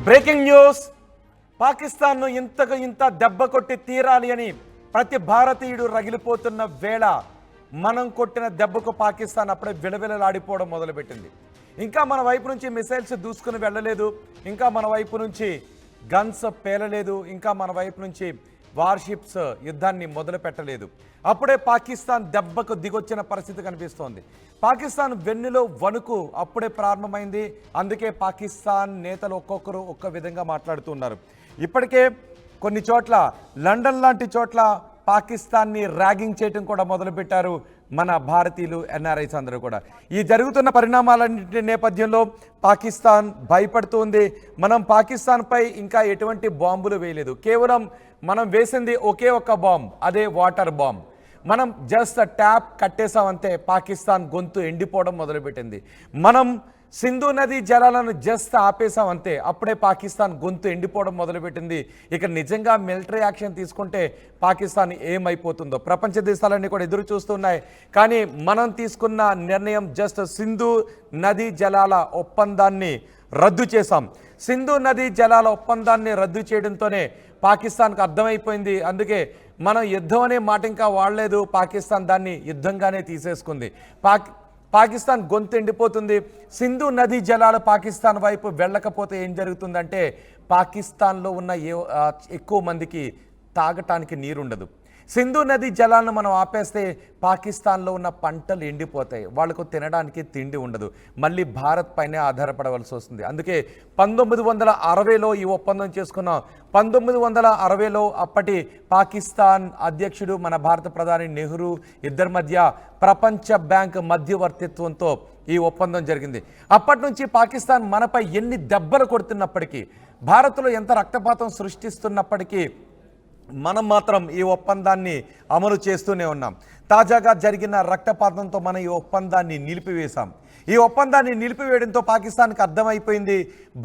Breaking news. పాకిస్తాన్ను ఇంతకు ఇంత దెబ్బ కొట్టి తీరాలి అని ప్రతి భారతీయుడు రగిలిపోతున్న వేళ మనం కొట్టిన దెబ్బకు పాకిస్తాన్ అప్పుడే విలవిలలాడిపోవడం మొదలుపెట్టింది. ఇంకా మన వైపు నుంచి మిసైల్స్ దూసుకుని వెళ్ళలేదు, ఇంకా మన వైపు నుంచి గన్స్ పేలలేదు, ఇంకా మన వైపు నుంచి వార్షిప్స్ యుద్ధాన్ని మొదలు పెట్టలేదు. అప్పుడే పాకిస్తాన్ దెబ్బకు దిగొచ్చిన పరిస్థితి కనిపిస్తోంది. పాకిస్తాన్ వెన్నులో వణుకు అప్పుడే ప్రారంభమైంది. అందుకే పాకిస్తాన్ నేతలు ఒక్కొక్కరు ఒక్క విధంగా మాట్లాడుతున్నారు. ఇప్పటికే కొన్ని చోట్ల, లండన్ లాంటి చోట్ల పాకిస్తాన్ని ర్యాగింగ్ చేయడం కూడా మొదలుపెట్టారు మన భారతీయులు, ఎన్ఆర్ఐస్ అందరూ కూడా. ఈ జరుగుతున్న పరిణామాలన్నింటి నేపథ్యంలో పాకిస్తాన్ భయపడుతుంది. మనం పాకిస్తాన్పై ఇంకా ఎటువంటి బాంబులు వేయలేదు, కేవలం మనం వేసింది ఒకే ఒక్క బాంబ్, అదే వాటర్ బాంబ్. మనం జస్ట్ ట్యాప్ కట్టేసామంతే పాకిస్తాన్ గొంతు ఎండిపోవడం మొదలుపెట్టింది. మనం సింధు నది జలాలను జస్ట్ ఆపేసామంతే అప్పుడే పాకిస్తాన్ గొంతు ఎండిపోవడం మొదలుపెట్టింది. ఇక నిజంగా మిలిటరీ యాక్షన్ తీసుకుంటే పాకిస్తాన్ ఏమైపోతుందో ప్రపంచ దేశాలన్నీ కూడా ఎదురు చూస్తున్నాయి. కానీ మనం తీసుకున్న నిర్ణయం జస్ట్ సింధు నది జలాల ఒప్పందాన్ని రద్దు చేశాం. సింధు నది జలాల ఒప్పందాన్ని రద్దు చేయడంతోనే పాకిస్తాన్కు అర్థమైపోయింది. అందుకే మనం యుద్ధం అనే మాట ఇంకా వాడలేదు, పాకిస్తాన్ దాన్ని యుద్ధంగానే తీసేసుకుంది. పాకిస్తాన్ గొంతు ఎండిపోతుంది. సింధు నదీ జలాలు పాకిస్తాన్ వైపు వెళ్ళకపోతే ఏం జరుగుతుందంటే పాకిస్తాన్లో ఉన్న ఎక్కువ మందికి తాగటానికి నీరుండదు. సింధు నదీ జలాలను మనం ఆపేస్తే పాకిస్తాన్లో ఉన్న పంటలు ఎండిపోతాయి, వాళ్ళకు తినడానికి తిండి ఉండదు, మళ్ళీ భారత్ పైనే ఆధారపడవలసి వస్తుంది. అందుకే 1960లో ఈ ఒప్పందం చేసుకున్నాం. 1960లో అప్పటి పాకిస్తాన్ అధ్యక్షుడు మన భారత ప్రధాని నెహ్రూ ఇద్దరి మధ్య ప్రపంచ బ్యాంక్ మధ్యవర్తిత్వంతో ఈ ఒప్పందం జరిగింది. అప్పటి నుంచి పాకిస్తాన్ మనపై ఎన్ని దెబ్బలు కొడుతున్నప్పటికీ, భారత్లో ఎంత రక్తపాతం సృష్టిస్తున్నప్పటికీ మనం మాత్రం ఈ ఒప్పందాన్ని అమలు చేస్తూనే ఉన్నాం. తాజాగా జరిగిన రక్తపాతంతో మనం ఈ ఒప్పందాన్ని నిలిపివేశాం. ఈ ఒప్పందాన్ని నిలిపివేయడంతో పాకిస్తాన్కి అర్థమైపోయింది,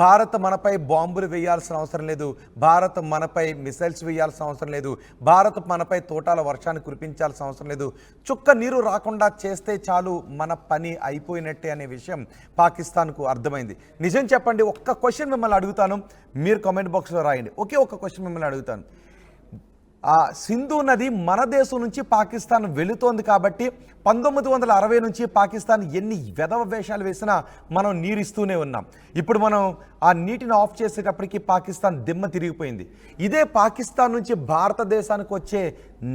భారత్ మనపై బాంబులు వేయాల్సిన అవసరం లేదు, భారత్ మనపై మిసైల్స్ వేయాల్సిన అవసరం లేదు, భారత్ మనపై తోటాల వర్షాన్ని కురిపించాల్సిన అవసరం లేదు, చుక్క నీరు రాకుండా చేస్తే చాలు మన పని అయిపోయినట్టే అనే విషయం పాకిస్తాన్కు అర్థమైంది. నిజం చెప్పండి, ఒక్క క్వశ్చన్ మిమ్మల్ని అడుగుతాను, మీరు కామెంట్ బాక్స్లో రాయండి. ఒకే ఒక్క క్వశ్చన్ మిమ్మల్ని అడుగుతాను. సింధు నది మన దేశం నుంచి పాకిస్తాన్ వెళుతోంది కాబట్టి 1960 నుంచి పాకిస్తాన్ ఎన్ని వెధవ వేషాలు వేసినా మనం నీరిస్తూనే ఉన్నాం. ఇప్పుడు మనం ఆ నీటిని ఆఫ్ చేసేటప్పటికి పాకిస్తాన్ దిమ్మ తిరిగిపోయింది. ఇదే పాకిస్తాన్ నుంచి భారతదేశానికి వచ్చే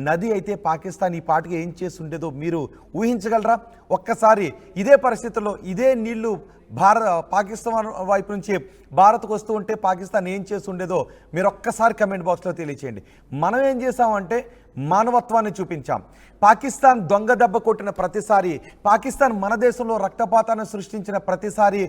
నది అయితే పాకిస్తాన్ ఈ పాటికి ఏం చేసి ఉండేదో మీరు ఊహించగలరా? ఒక్కసారి ఇదే పరిస్థితుల్లో ఇదే నీళ్లు పాకిస్తాన్ వైపు నుంచి భారత్కు వస్తూ ఉంటే పాకిస్తాన్ ఏం చేసి ఉండేదో మీరు ఒక్కసారి కమెంట్ బాక్స్లో తెలియచేయండి. మనం ఏం చేసామంటే మానవత్వాన్ని చూపించాం. పాకిస్తాన్ దొంగ దెబ్బ కొట్టిన ప్రతిసారి, పాకిస్తాన్ మన దేశంలో రక్తపాతాన్ని సృష్టించిన ప్రతిసారి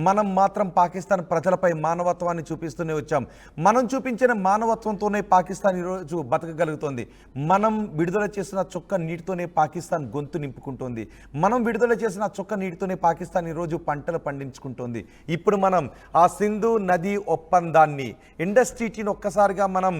మనం మాత్రం పాకిస్తాన్ ప్రజలపై మానవత్వాన్ని చూపిస్తూనే వచ్చాం. మనం చూపించిన మానవత్వంతోనే పాకిస్తాన్ ఈరోజు బతకగలుగుతుంది. మనం విడుదల చేసిన చుక్క నీటితోనే పాకిస్తాన్ గొంతు నింపుకుంటుంది. మనం విడుదల చేసిన చుక్క నీటితోనే పాకిస్తాన్ ఈరోజు పంటలు పండించుకుంటుంది. ఇప్పుడు మనం ఆ సింధు నది ఒప్పందాన్ని, ఇండస్ట్రీని ఒక్కసారిగా మనం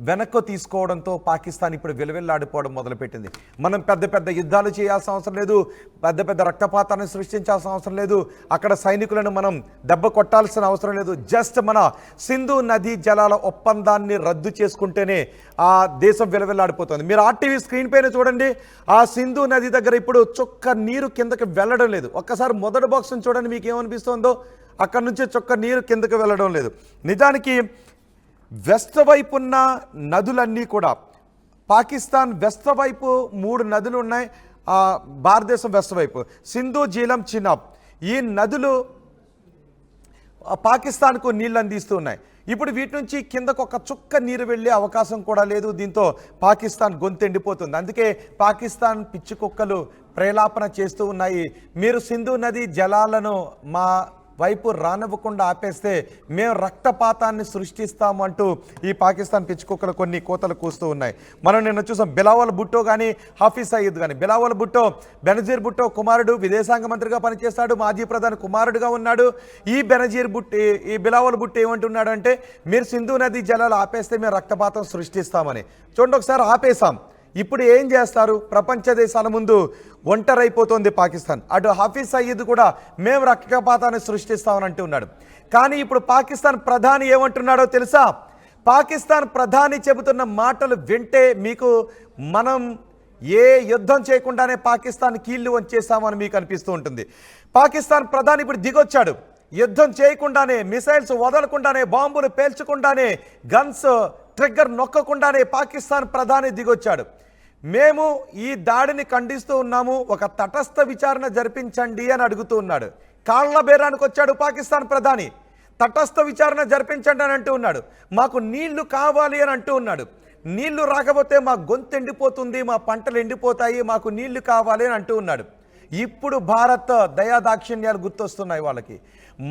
వెనక్కు తీసుకోవడంతో పాకిస్తాన్ ఇప్పుడు విలువెల్లాడిపోవడం మొదలుపెట్టింది. మనం పెద్ద పెద్ద యుద్ధాలు చేయాల్సిన అవసరం లేదు, పెద్ద పెద్ద రక్తపాతాన్ని సృష్టించాల్సిన అవసరం లేదు, అక్కడ సైనికులను మనం దెబ్బ కొట్టాల్సిన అవసరం లేదు. జస్ట్ మన సింధు నదీ జలాల ఒప్పందాన్ని రద్దు చేసుకుంటేనే ఆ దేశం విలువెల్లాడిపోతుంది. మీరు ఆర్టీవీ స్క్రీన్ పైన చూడండి, ఆ సింధు నది దగ్గర ఇప్పుడు చుక్క నీరు కిందకి వెళ్ళడం లేదు. ఒక్కసారి మొదటి బాక్స్ని చూడండి, మీకు ఏమనిపిస్తుందో. అక్కడ నుంచి చుక్క నీరు కిందకి వెళ్ళడం లేదు. నిజానికి వెస్ట్ వైపు ఉన్న నదులన్నీ కూడా, పాకిస్తాన్ వెస్ట్ వైపు 3 నదులు ఉన్నాయి, భారతదేశం వెస్ట్ వైపు సింధు, జీలం, చినాబ్, ఈ నదులు పాకిస్తాన్కు నీళ్ళు అందిస్తూ ఉన్నాయి. ఇప్పుడు వీటి నుంచి కిందకు ఒక చుక్క నీరు వెళ్ళే అవకాశం కూడా లేదు. దీంతో పాకిస్తాన్ గొంతు ఎండిపోతుంది. అందుకే పాకిస్తాన్ పిచ్చి కుక్కలు ప్రేలాపన చేస్తూ ఉన్నాయి. మీరు సింధు నది జలాలను మా వైపు రానివ్వకుండా ఆపేస్తే మేము రక్తపాతాన్ని సృష్టిస్తాము అంటూ ఈ పాకిస్తాన్ పిచ్చుకుక్కలు కొన్ని కోతలు కూస్తూ ఉన్నాయి. మనం నిన్న చూసాం, బిలావల్ భుట్టో కానీ హాఫీజ్ సయీద్ కానీ. బిలావల్ భుట్టో బెనజీర్ భుట్టో కుమారుడు, విదేశాంగ మంత్రిగా పనిచేస్తాడు, మాజీ ప్రధాని కుమారుడుగా ఉన్నాడు. ఈ బిలావల్ భుట్టో ఏమంటున్నాడు అంటే, మీరు సింధు నది జలాలు ఆపేస్తే మేము రక్తపాతం సృష్టిస్తామని. చూడండి ఒకసారి, ఆపేసాం. ఇప్పుడు ఏం చేస్తారు? ప్రపంచ దేశాల ముందు ఒంటరైపోతుంది పాకిస్తాన్. అటు హఫీజ్ సయీద్ కూడా మేము రక్తపాతాన్ని సృష్టిస్తామని అంటున్నాడు. కానీ ఇప్పుడు పాకిస్తాన్ ప్రధాని ఏమంటున్నాడో తెలుసా? పాకిస్తాన్ ప్రధాని చెబుతున్న మాటలు వింటే మీకు మనం ఏ యుద్ధం చేయకుండానే పాకిస్తాన్ కీళ్లు వంచేసామని మీకు అనిపిస్తూ ఉంటుంది. పాకిస్తాన్ ప్రధాని ఇప్పుడు దిగొచ్చాడు. యుద్ధం చేయకుండానే, మిసైల్స్ వదలకుండానే, బాంబులు పేల్చకుండానే, గన్స్ ట్రిగ్గర్ నొక్కకుండానే పాకిస్తాన్ ప్రధాని దిగొచ్చాడు. మేము ఈ దాడిని ఖండిస్తూ ఉన్నాము, ఒక తటస్థ విచారణ జరిపించండి అని అడుగుతూ ఉన్నాడు. కాళ్ళ బేరానికి వచ్చాడు పాకిస్తాన్ ప్రధాని. తటస్థ విచారణ జరిపించండి అని అంటూ ఉన్నాడు. మాకు నీళ్లు కావాలి అని అంటూ ఉన్నాడు. నీళ్లు రాకపోతే మా గొంతు ఎండిపోతుంది, మా పంటలు ఎండిపోతాయి, మాకు నీళ్లు కావాలి అని అంటూ ఉన్నాడు. ఇప్పుడు భారత్ దయాదాక్షిణ్యాలు గుర్తొస్తున్నాయి వాళ్ళకి.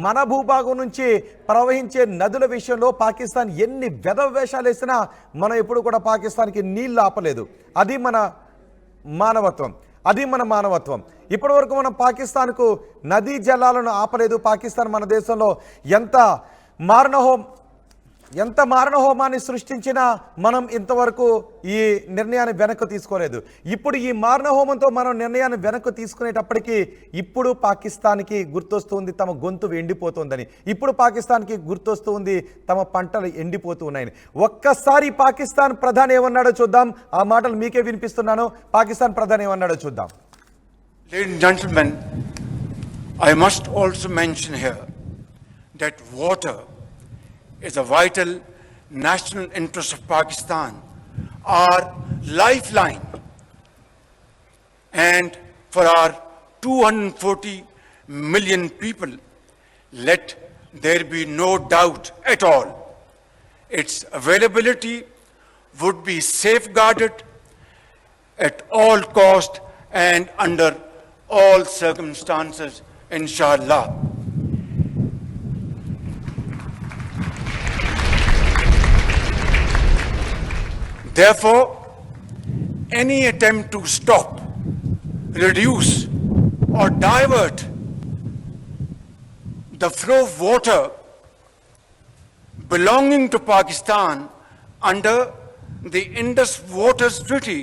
మన భూభాగం నుంచి ప్రవహించే నదుల విషయంలో పాకిస్తాన్ ఎన్ని వెధవేషాలు వేసినా మనం ఎప్పుడు కూడా పాకిస్తాన్కి నీళ్లు ఆపలేదు. అది మన మానవత్వం. ఇప్పటి వరకు మనం పాకిస్తాన్కు నదీ జలాలను ఆపలేదు. పాకిస్తాన్ మన దేశంలో ఎంత మారణహోమాన్ని సృష్టించినా మనం ఇంతవరకు ఈ నిర్ణయాన్ని వెనక్కు తీసుకోలేదు. ఇప్పుడు ఈ మారణహోమంతో మనం నిర్ణయాన్ని వెనక్కు తీసుకునేటప్పటికీ ఇప్పుడు పాకిస్తాన్కి గుర్తొస్తుంది తమ గొంతు ఎండిపోతుందని. ఇప్పుడు పాకిస్తాన్కి గుర్తొస్తుంది తమ పంటలు ఎండిపోతూ ఉన్నాయని. ఒక్కసారి పాకిస్తాన్ ప్రధాని ఏమన్నాడో చూద్దాం. ఆ మాటలు మీకే వినిపిస్తున్నాను. పాకిస్తాన్ ప్రధాని ఏమన్నాడో చూద్దాం. Ladies and gentlemen, I must also mention here that water is a vital national interest of Pakistan, our lifeline. And for our 240 million people, let there be no doubt at all, its availability would be safeguarded at all cost and under all circumstances, inshallah. Therefore, any attempt to stop, reduce, or divert the flow of water belonging to Pakistan under the Indus Waters Treaty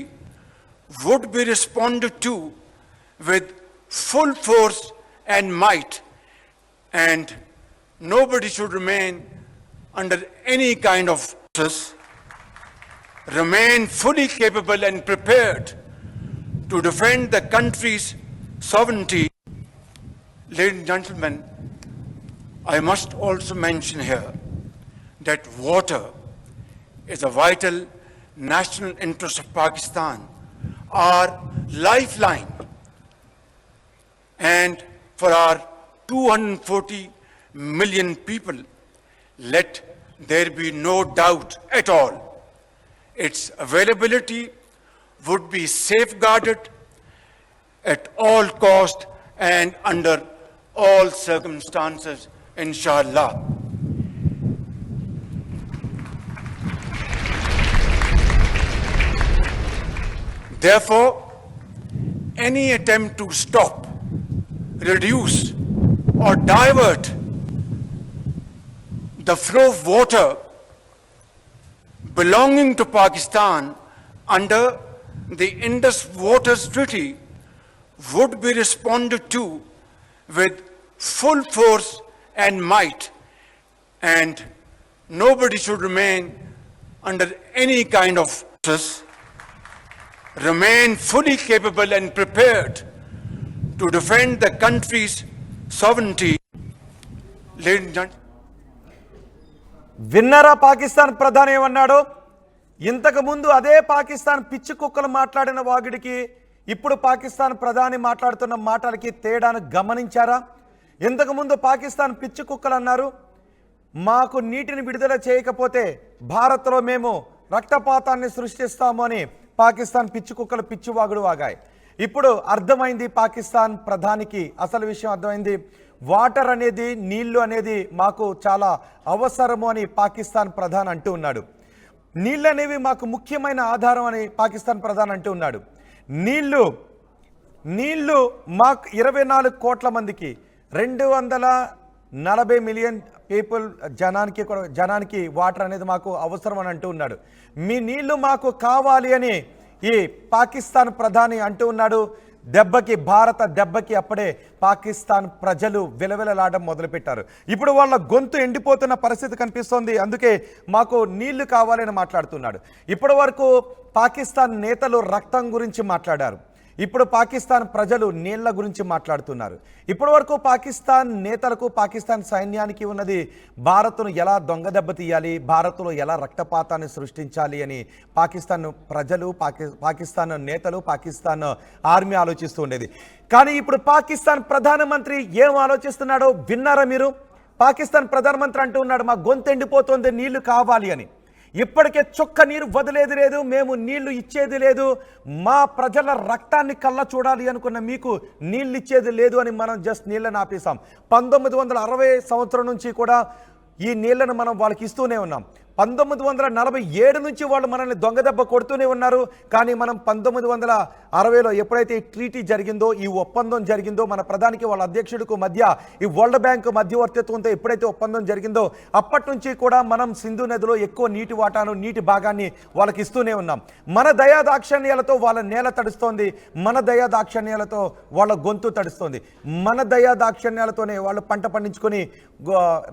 would be responded to with full force and might, and nobody should remain under any kind of remain fully capable and prepared to defend the country's sovereignty. Ladies and gentlemen, I must also mention here that water is a vital national interest of Pakistan, our lifeline. And for our 240 million people, let there be no doubt at all, its availability would be safeguarded at all cost and under all circumstances, inshallah. Therefore, any attempt to stop, reduce, or divert the flow of water belonging to Pakistan under the Indus Waters Treaty would be responded to with full force and might, and nobody should remain under any kind of remain fully capable and prepared to defend the country's sovereignty. Ladies and gentlemen, విన్నారా పాకిస్తాన్ ప్రధాని ఏమన్నాడు? ఇంతకు ముందు అదే పాకిస్తాన్ పిచ్చి కుక్కలు మాట్లాడిన వాగిడికి ఇప్పుడు పాకిస్తాన్ ప్రధాని మాట్లాడుతున్న మాటలకి తేడాను గమనించారా? ఇంతకుముందు పాకిస్తాన్ పిచ్చి కుక్కలు అన్నారు, మాకు నీటిని విడుదల చేయకపోతే భారత్లో మేము రక్తపాతాన్ని సృష్టిస్తాము అని పాకిస్తాన్ పిచ్చి కుక్కలు పిచ్చివాగుడు వాగాయి. ఇప్పుడు అర్థమైంది పాకిస్తాన్ ప్రధానికి, అసలు విషయం అర్థమైంది. వాటర్ అనేది, నీళ్లు అనేది మాకు చాలా అవసరము అని పాకిస్తాన్ ప్రధాని అంటూ ఉన్నాడు. నీళ్ళు అనేవి మాకు ముఖ్యమైన ఆధారం అని పాకిస్తాన్ ప్రధాని అంటూ ఉన్నాడు. నీళ్లు మాకు 24 కోట్ల మందికి 240 మిలియన్ పీపుల్ జనానికి వాటర్ అనేది మాకు అవసరం అని అంటూ ఉన్నాడు. మీ నీళ్లు మాకు కావాలి అని ఈ పాకిస్తాన్ ప్రధాని అంటూ ఉన్నాడు, దెబ్బకి భారత దెబ్బకి అప్పుడే పాకిస్తాన్ ప్రజలు విలవిలలాడడం మొదలుపెట్టారు. ఇప్పుడు వాళ్ళ గొంతు ఎండిపోతున్న పరిస్థితి కనిపిస్తోంది. అందుకే మాకు నీళ్లు కావాలని మాట్లాడుతున్నాడు. ఇప్పటి వరకు పాకిస్తాన్ నేతలు రక్తం గురించి మాట్లాడారు, ఇప్పుడు పాకిస్తాన్ ప్రజలు నీళ్ల గురించి మాట్లాడుతున్నారు. ఇప్పటి వరకు పాకిస్తాన్ నేతలకు, పాకిస్తాన్ సైన్యానికి ఉన్నది భారత్ను ఎలా దొంగ దెబ్బ తీయాలి, భారత్లో ఎలా రక్తపాతాన్ని సృష్టించాలి అని పాకిస్తాన్ ప్రజలు, పాకిస్తాన్ నేతలు, పాకిస్తాన్ ఆర్మీ ఆలోచిస్తూ ఉండేది. కానీ ఇప్పుడు పాకిస్తాన్ ప్రధానమంత్రి ఏం ఆలోచిస్తున్నాడో విన్నారా మీరు? పాకిస్తాన్ ప్రధానమంత్రి అంటూ ఉన్నాడు, మా గొంతు ఎండిపోతుంది, నీళ్లు కావాలి అని. ఇప్పటికే చుక్క నీరు వదిలేది లేదు, మేము నీళ్లు ఇచ్చేది లేదు, మా ప్రజల రక్తాన్ని కళ్ళ చూడాలి అనుకున్న మీకు నీళ్ళు ఇచ్చేది లేదు అని మనం జస్ట్ నీళ్ళని ఆపేసాం. 1960 సంవత్సరం నుంచి కూడా ఈ నీళ్లను మనం వాళ్ళకి ఇస్తూనే ఉన్నాం. 1947 నుంచి వాళ్ళు మనల్ని దొంగదెబ్బ కొడుతూనే ఉన్నారు. కానీ మనం 1960లో ఎప్పుడైతే ఈ ట్రీటీ జరిగిందో, ఈ ఒప్పందం జరిగిందో, మన ప్రధానికి వాళ్ళ అధ్యక్షుడికి మధ్య ఈ వరల్డ్ బ్యాంక్ మధ్యవర్తిత్వంతో ఎప్పుడైతే ఒప్పందం జరిగిందో అప్పటి నుంచి కూడా మనం సింధు నదిలో ఎక్కువ నీటి వాటాను, నీటి భాగాన్ని వాళ్ళకి ఇస్తూనే ఉన్నాం. మన దయా దాక్షణ్యాలతో వాళ్ళ నేల తడుస్తోంది, మన దయా దాక్షణ్యాలతో వాళ్ళ గొంతు తడుస్తోంది, మన దయా దాక్షణ్యాలతోనే వాళ్ళు పంట పండించుకొని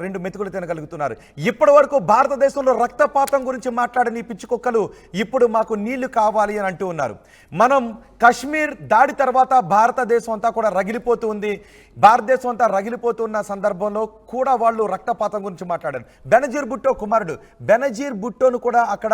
2 మెతుకులు తినగలుగుతున్నారు. ఇప్పటి వరకు భారతదేశంలో రక్తపాతం గురించి మాట్లాడని పిచ్చి కుక్కలు ఇప్పుడు మాకు నీళ్లు కావాలి అని అంటూ ఉన్నారు. మనం కశ్మీర్ దాడి తర్వాత భారతదేశం అంతా కూడా రగిలిపోతూ ఉంది. భారతదేశం అంతా రగిలిపోతున్న సందర్భంలో కూడా వాళ్ళు రక్తపాతం గురించి మాట్లాడారు. బెనజీర్ భుట్టో కుమారుడు బెనజీర్ భుట్టోను కూడా అక్కడ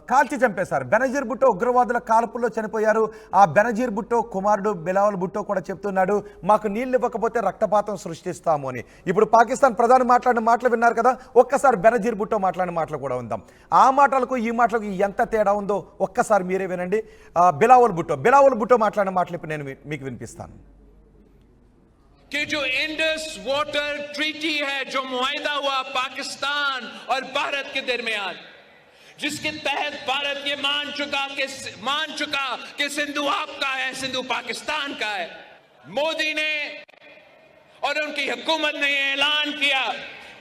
కాల్చి చంపేశారు. బెనజీర్ భుట్టో ఉగ్రవాదుల కాల్పుల్లో చనిపోయారు. ఆ బెనజీర్ భుట్టో కుమారుడు బిలావల్ భుట్టో కూడా చెప్తున్నాడు, మాకు నీళ్ళు ఇవ్వకపోతే రక్తపాతం సృష్టిస్తాము అని. ఇప్పుడు పాకిస్తాన్ ప్రధాని మాట్లాడిన మాటలు విన్నారు కదా, ఒక్కసారి బెనజీర్ భుట్టో మాట్లాడిన మాటలు కూడా ఉందాం. ఆ మాటలకు ఈ మాటలకు ఎంత తేడా ఉందో ఒక్కసారి మీరే వినండి. బిలావల్ భుట్టో మాట్లాడిన మాటలు ఇప్పుడు నేను మీకు వినిపిస్తాను. कि जो इंडस वाटर ट्रीटी है, जो मुआहिदा हुआ पाकिस्तान और भारत के दरमियान, जिसके तहत भारत ये मान चुका कि सिंधु आपका है, सिंधु पाकिस्तान का है। मोदी ने और उनकी हुकूमत ने ऐलान किया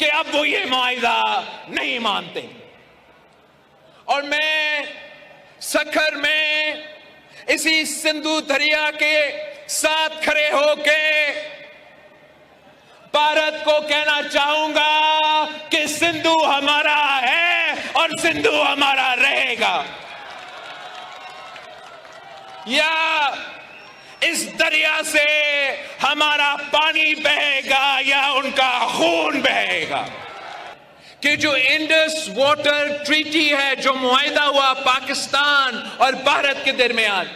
कि अब वो ये मुआहिदा नहीं मानते। और मैं सखर में इसी सिंधु दरिया के साथ खड़े होके भारत को कहना चाहूंगा कि सिंधु हमारा है और सिंधु हमारा रहेगा। या इस दरिया से हमारा पानी बहेगा या उनका खून बहेगा। कि जो इंडस वाटर ट्रीटी है, जो मुआहिदा हुआ पाकिस्तान और भारत के दरमियान।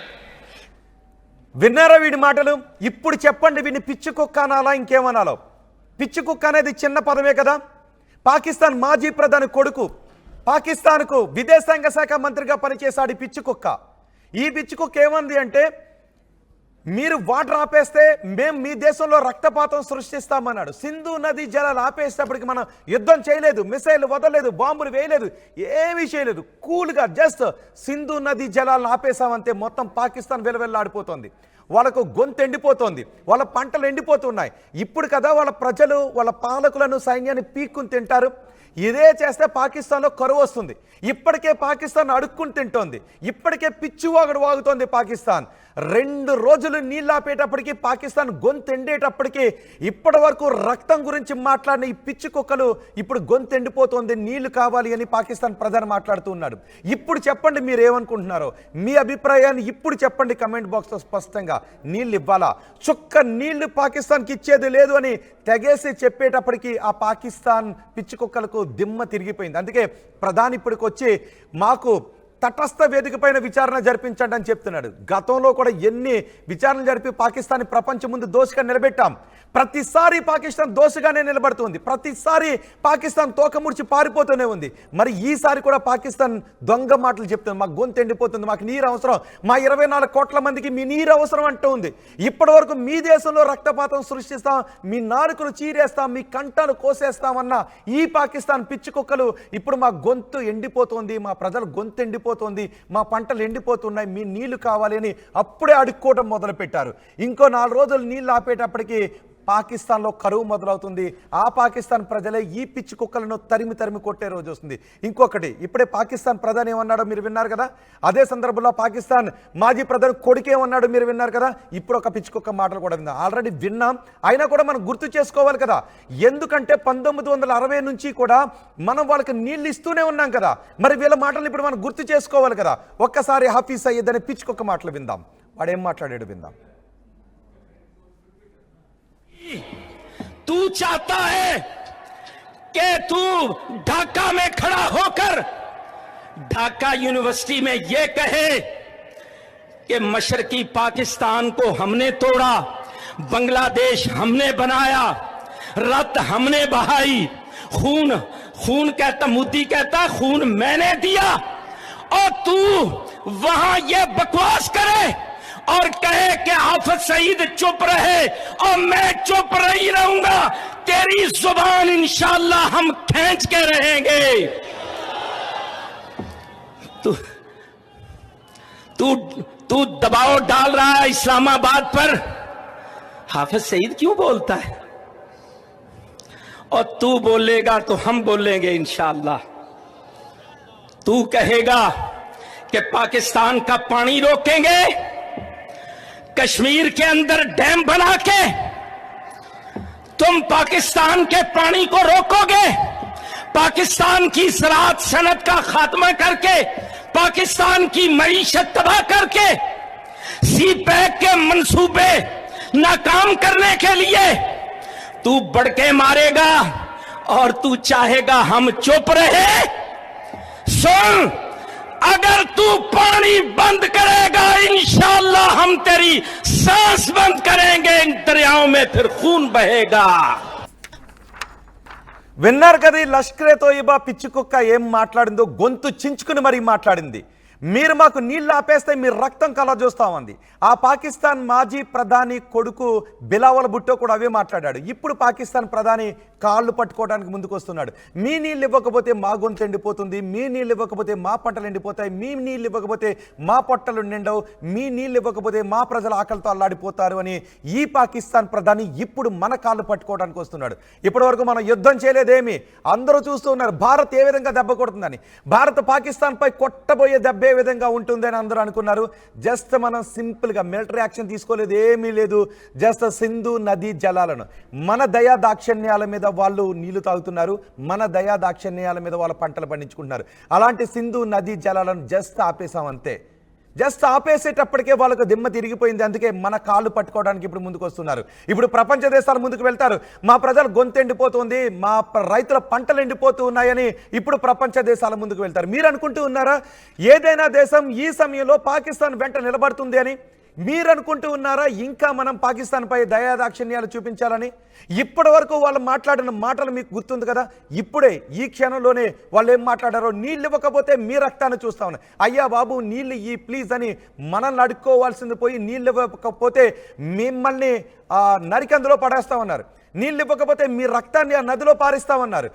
విన్నారా వీడి మాటలు? ఇప్పుడు చెప్పండి, వీడిని పిచ్చి కుక్క అనాలా ఇంకేమనాలో? పిచ్చి కుక్క అనేది చిన్న పదమే కదా. పాకిస్తాన్ మాజీ ప్రధాని కొడుకు, పాకిస్తాన్కు విదేశాంగ శాఖ మంత్రిగా పనిచేశాడు ఈ పిచ్చి కుక్క. ఈ పిచ్చి కుక్క ఏమంది అంటే, మీరు వాటర్ ఆపేస్తే మేము మీ దేశంలో రక్తపాతం సృష్టిస్తామన్నాడు. సింధు నది జలాలు ఆపేసేటప్పటికి మనం యుద్ధం చేయలేదు, మిసైల్ వదలలేదు, బాంబులు వేయలేదు, ఏమీ చేయలేదు. కూల్గా జస్ట్ సింధు నది జలాలను ఆపేసామంతే మొత్తం పాకిస్తాన్ వెలువెల్లాడిపోతుంది. వాళ్ళకు గొంతు ఎండిపోతుంది, వాళ్ళ పంటలు ఎండిపోతున్నాయి. ఇప్పుడు కదా వాళ్ళ ప్రజలు వాళ్ళ పాలకులను, సైన్యాన్ని పీక్కుని తింటారు. ఇదే చేస్తే పాకిస్తాన్లో కరువు వస్తుంది. ఇప్పటికే పాకిస్తాన్ అడుక్కుని తింటోంది, ఇప్పటికే పిచ్చివాగుడు వాగుతోంది పాకిస్తాన్. 2 రోజులు నీళ్ళు ఆపేటప్పటికి పాకిస్తాన్ గొంతు ఎండేటప్పటికి ఇప్పటి వరకు రక్తం గురించి మాట్లాడిన ఈ పిచ్చి కుక్కలు ఇప్పుడు గొంతు ఎండిపోతోంది, నీళ్లు కావాలి అని పాకిస్తాన్ ప్రధాని మాట్లాడుతూ ఉన్నాడు. ఇప్పుడు చెప్పండి మీరు ఏమనుకుంటున్నారో, మీ అభిప్రాయాన్ని ఇప్పుడు చెప్పండి కమెంట్ బాక్స్లో స్పష్టంగా. నీళ్ళు ఇవ్వాలా? చుక్క నీళ్లు పాకిస్తాన్కి ఇచ్చేది లేదు అని తెగేసి చెప్పేటప్పటికి ఆ పాకిస్తాన్ పిచ్చి కుక్కలకు దిమ్మ తిరిగిపోయింది. అందుకే ప్రధాని ఇప్పటికొచ్చి మాకు తటస్థ వేదిక పైన విచారణ జరిపించండి అని చెప్తున్నాడు. గతంలో కూడా ఎన్ని విచారణలు జరిపి పాకిస్తాన్ ప్రపంచం ముందు దోషిగా నిలబెట్టాం. ప్రతిసారి పాకిస్తాన్ దోషిగానే నిలబడుతుంది, ప్రతిసారి పాకిస్తాన్ తోకముడిచి పారిపోతూనే ఉంది. మరి ఈసారి కూడా పాకిస్తాన్ దొంగ మాటలు చెప్తుంది, మాకు గొంతు ఎండిపోతుంది, మాకు నీరు అవసరం, మా 24 కోట్ల మందికి మీ నీరు అవసరం అంటూ ఉంది. ఇప్పటి వరకు మీ దేశంలో రక్తపాతం సృష్టిస్తాం, మీ నాలుకలు చీరేస్తాం, మీ కంటాలు కోసేస్తామన్న ఈ పాకిస్తాన్ పిచ్చి కుక్కలు ఇప్పుడు మా గొంతు ఎండిపోతుంది, మా ప్రజల గొంతు ఎండిపోతుంది, మా పంటలు ఎండిపోతున్నాయి, మీ నీళ్లు కావాలి అని అప్పుడే అడుక్కోవడం మొదలుపెట్టారు. ఇంకో 4 రోజులు నీళ్లు ఆపేటప్పటికి పాకిస్తాన్లో కరువు మొదలవుతుంది. ఆ పాకిస్తాన్ ప్రజలే ఈ పిచ్చి కుక్కలను తరిమి కొట్టే రోజు వస్తుంది. ఇంకొకటి, ఇప్పుడే పాకిస్తాన్ ప్రధాని ఏమన్నాడో మీరు విన్నారు కదా. అదే సందర్భంలో పాకిస్తాన్ మాజీ ప్రధాని కొడుకు ఏమన్నాడో మీరు విన్నారు కదా. ఇప్పుడు ఒక పిచ్చి కుక్క మాటలు కూడా విన్నాం, ఆల్రెడీ విన్నాం. అయినా కూడా మనం గుర్తు చేసుకోవాలి కదా. ఎందుకంటే 1960 నుంచి కూడా మనం వాళ్ళకి నీళ్ళు ఇస్తూనే ఉన్నాం కదా. మరి వీళ్ళ మాటలు ఇప్పుడు మనం గుర్తు చేసుకోవాలి కదా. ఒక్కసారి హఫీజ్ సయ్యద్ అనే పిచ్చి కుక్క మాటలు విందాం. వాడు ఏం మాట్లాడాడు విందాం. तू चाहता है कि तू ढाका में खड़ा होकर ढाका यूनिवर्सिटी में यह कहे कि मशरकी पाकिस्तान को हमने तोड़ा, बांग्लादेश हमने बनाया, रक्त हमने बहाई, खून कहता, मोदी कहता खून मैंने दिया, और तू वहां ये बकवास करे और कहे कि हाफिज सईद चुप रहे और मैं चुप नहीं रहूंगा। तेरी जुबान इंशाअल्लाह हम खींच के रहेंगे। तू दबाव डाल रहा है इस्लामाबाद पर। हाफिज सईद क्यों बोलता है? और तू बोलेगा तो हम बोलेंगे इंशाअल्लाह। तू कहेगा कि पाकिस्तान का पानी रोकेंगे, कश्मीर के अंदर डैम बना के तुम पाकिस्तान के पानी को रोकोगे, पाकिस्तान की ज़राअत सनत का खात्मा करके, पाकिस्तान की मईशत तबाह करके, सी पैक के मंसूबे नाकाम करने के लिए तू बढ़ के मारेगा और तू चाहेगा हम चुप रहे। सुन, अगर तू पानी बंद करेगा इंशाअल्लाह हम तेरी सांस बंद करेंगे, इन दरियाओं में फिर खून बहेगा। విన్నారు కదా, లష్కరే తోయిబా పిచ్చి కుక్క ఏం మాట్లాడిందో. గొంతు చించుకుని మరీ మాట్లాడింది. మీరు మాకు నీళ్ళు ఆపేస్తే మీరు రక్తం కల చూస్తామంది. ఆ పాకిస్తాన్ మాజీ ప్రధాని కొడుకు బిలావల్ భుట్టో కూడా అవే మాట్లాడాడు. ఇప్పుడు పాకిస్తాన్ ప్రధాని కాళ్ళు పట్టుకోవడానికి ముందుకు వస్తున్నాడు. మీ నీళ్ళు ఇవ్వకపోతే మా గొంతు ఎండిపోతుంది, మీ నీళ్ళు ఇవ్వకపోతే మా పంటలు ఎండిపోతాయి, మీ నీళ్ళు ఇవ్వకపోతే మా పొట్టలు నిండవు, మీ నీళ్ళు ఇవ్వకపోతే మా ప్రజలు ఆకలితో అల్లాడిపోతారు అని ఈ పాకిస్తాన్ ప్రధాని ఇప్పుడు మన కాళ్ళు పట్టుకోవడానికి వస్తున్నాడు. ఇప్పటి వరకు మనం యుద్ధం చేయలేదేమి, అందరూ చూస్తూ ఉన్నారు భారత్ ఏ విధంగా దెబ్బ కొడుతుందని. భారత్ పాకిస్తాన్ పై కొట్టబోయే దెబ్బ ఏ విధంగా ఉంటుందని అందరూ అనుకున్నారు. జస్ట్ మనం సింపుల్గా మిలిటరీ యాక్షన్ తీసుకోలేదు, ఏమీ లేదు. జస్ట్ సింధు నదీ జలాలను మన దయా దాక్షిణ్యాల మీద వాళ్ళు నీళ్లు తాగుతున్నారు, మన దయా దాక్షిణ్యాల మీద వాళ్ళ పంటలు పండించుకుంటున్నారు. అలాంటి సింధు నదీ జలాలను జస్ట్ ఆపేసాం అంతే. జస్ట్ ఆపేసేటప్పటికే వాళ్ళకు దిమ్మ తిరిగిపోయింది. అందుకే మన కాళ్ళు పట్టుకోవడానికి ఇప్పుడు ముందుకు వస్తున్నారు. ఇప్పుడు ప్రపంచ దేశాలు ముందుకు వెళ్తారు. మా ప్రజలు గొంతు ఎండిపోతుంది, మా రైతుల పంటలు ఎండిపోతూ ఉన్నాయని ఇప్పుడు ప్రపంచ దేశాల ముందుకు వెళ్తారు. మీరు అనుకుంటూ ఉన్నారా ఏదైనా దేశం ఈ సమయంలో పాకిస్తాన్ వెంట నిలబడుతుంది అని? మీరు అనుకుంటూ ఉన్నారా ఇంకా మనం పాకిస్తాన్ పై దయాదాక్షిణ్యాలు చూపించాలని? ఇప్పటి వరకు వాళ్ళు మాట్లాడిన మాటలు మీకు గుర్తుంది కదా. ఇప్పుడే ఈ క్షణంలోనే వాళ్ళు ఏం మాట్లాడారో, నీళ్ళు ఇవ్వకపోతే మీ రక్తాన్ని చూస్తామని. అయ్యా బాబు నీళ్ళు ఈ ప్లీజ్ అని మనల్ని అడుక్కోవాల్సింది పోయి నీళ్ళు ఇవ్వకపోతే మిమ్మల్ని నరికందులో పడేస్తామన్నారు. నీళ్ళు ఇవ్వకపోతే మీ రక్తాన్ని ఆ నదిలో పారిస్తామన్నారు.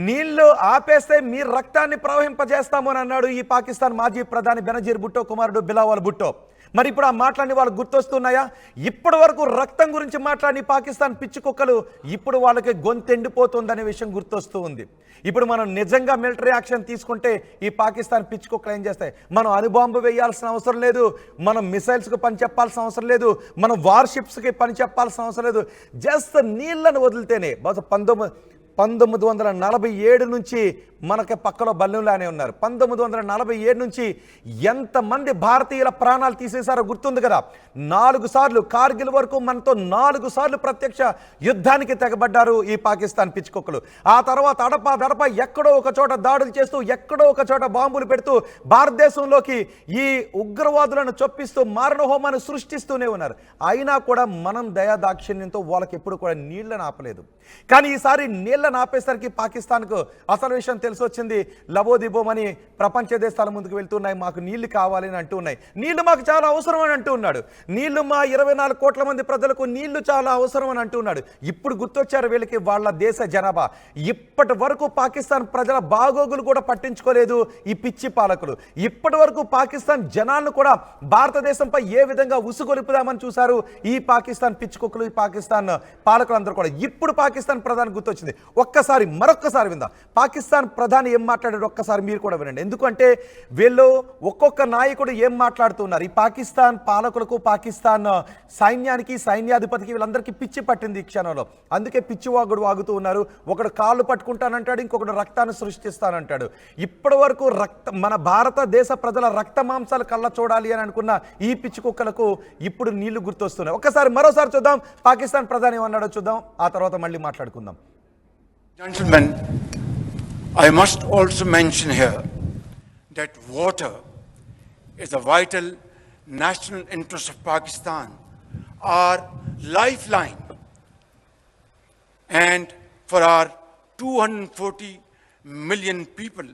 నీళ్లు ఆపేస్తే మీ రక్తాన్ని ప్రవహింపజేస్తాము అని అన్నాడు ఈ పాకిస్తాన్ మాజీ ప్రధాని బెనజీర్ భుట్టో కుమారుడు బిలావల్ భుట్టో. మరి ఇప్పుడు ఆ మాటలన్నీ వాళ్ళకి గుర్తొస్తున్నాయా? ఇప్పటి వరకు రక్తం గురించి మాట్లాడి పాకిస్తాన్ పిచ్చి కుక్కలు ఇప్పుడు వాళ్ళకి గొంతు ఎండిపోతుందనే విషయం గుర్తొస్తూ ఉంది. ఇప్పుడు మనం నిజంగా మిలిటరీ యాక్షన్ తీసుకుంటే ఈ పాకిస్తాన్ పిచ్చి కుక్కలు ఏం చేస్తాయి? మనం అణుబాంబు వేయాల్సిన అవసరం లేదు, మనం మిసైల్స్కి పని చెప్పాల్సిన అవసరం లేదు, మనం వార్షిప్స్కి పని చెప్పాల్సిన అవసరం లేదు. జస్ట్ నీళ్లను వదిలితేనే 1947 నుంచి మనకి పక్కలో బల్లెంలానే ఉన్నారు. 1947 నుంచి ఎంతమంది భారతీయుల ప్రాణాలు తీసేశారో గుర్తుంది కదా. 4 సార్లు కార్గిల్ వరకు మనతో 4 సార్లు ప్రత్యక్ష యుద్ధానికి తెగబడ్డారు ఈ పాకిస్తాన్ పిచ్చుకొక్కలు. ఆ తర్వాత అడప ఎక్కడో ఒక చోట దాడులు చేస్తూ, ఎక్కడో ఒక చోట బాంబులు పెడుతూ భారతదేశంలోకి ఈ ఉగ్రవాదులను చొప్పిస్తూ మారణ హోమాన్ని సృష్టిస్తూనే ఉన్నారు. అయినా కూడా మనం దయాదాక్షిణ్యంతో వాళ్ళకి ఎప్పుడు కూడా నీళ్లను ఆపలేదు. కానీ ఈసారి నీళ్ల నీళ్ళని ఆపేసరికి పాకిస్తాన్కు అసలు విషయం తెలిసొచ్చింది. లబోదిబోమని ప్రపంచ దేశాల ముందుకు వెళ్తున్నాయి, మాకు నీళ్లు కావాలి అని అంటూ ఉన్నాయి. నీళ్లు మాకు చాలా అవసరం అని అంటూ ఉన్నాడు. నీళ్లు మా 24 కోట్ల మంది ప్రజలకు నీళ్లు చాలా అవసరం అని అంటూ ఉన్నాడు. ఇప్పుడు గుర్తొచ్చారు వీళ్ళకి వాళ్ళ దేశ జనాభా. ఇప్పటి వరకు పాకిస్తాన్ ప్రజల బాగోగులు కూడా పట్టించుకోలేదు ఈ పిచ్చి పాలకులు. ఇప్పటి వరకు పాకిస్తాన్ జనాలను కూడా భారతదేశంపై ఏ విధంగా ఉసుగొలుపుదామని చూశారు ఈ పాకిస్తాన్ పిచ్చుకొక్కులు, ఈ పాకిస్తాన్ పాలకులందరూ కూడా. ఇప్పుడు పాకిస్తాన్ ప్రధాని గుర్తొచ్చింది. మరొక్కసారి విందాం పాకిస్తాన్ ప్రధాని ఏం మాట్లాడాడు, ఒక్కసారి మీరు కూడా వినండి. ఎందుకంటే వీళ్ళు ఒక్కొక్క నాయకుడు ఏం మాట్లాడుతున్నారు. ఈ పాకిస్తాన్ పాలకులకు, పాకిస్తాన్ సైన్యానికి, సైన్యాధిపతికి వీళ్ళందరికీ పిచ్చి పట్టింది ఈ క్షణంలో. అందుకే పిచ్చివాగుడు వాగుతూ ఉన్నారు. ఒకడు కాళ్ళు పట్టుకుంటానంటాడు, ఇంకొకడు రక్తాన్ని సృష్టిస్తానంటాడు. ఇప్పటి వరకు మన భారతదేశ ప్రజల రక్త మాంసాలు కళ్ళ చూడాలి అని అనుకున్న ఈ పిచ్చి కుక్కలకు ఇప్పుడు నీళ్లు గుర్తొస్తున్నాయి. మరోసారి చూద్దాం పాకిస్తాన్ ప్రధాని ఏమన్నాడో చూద్దాం, ఆ తర్వాత మళ్ళీ మాట్లాడుకుందాం. Gentlemen, I must also mention here that water is a vital national interest of Pakistan, our lifeline. And for our 240 million people,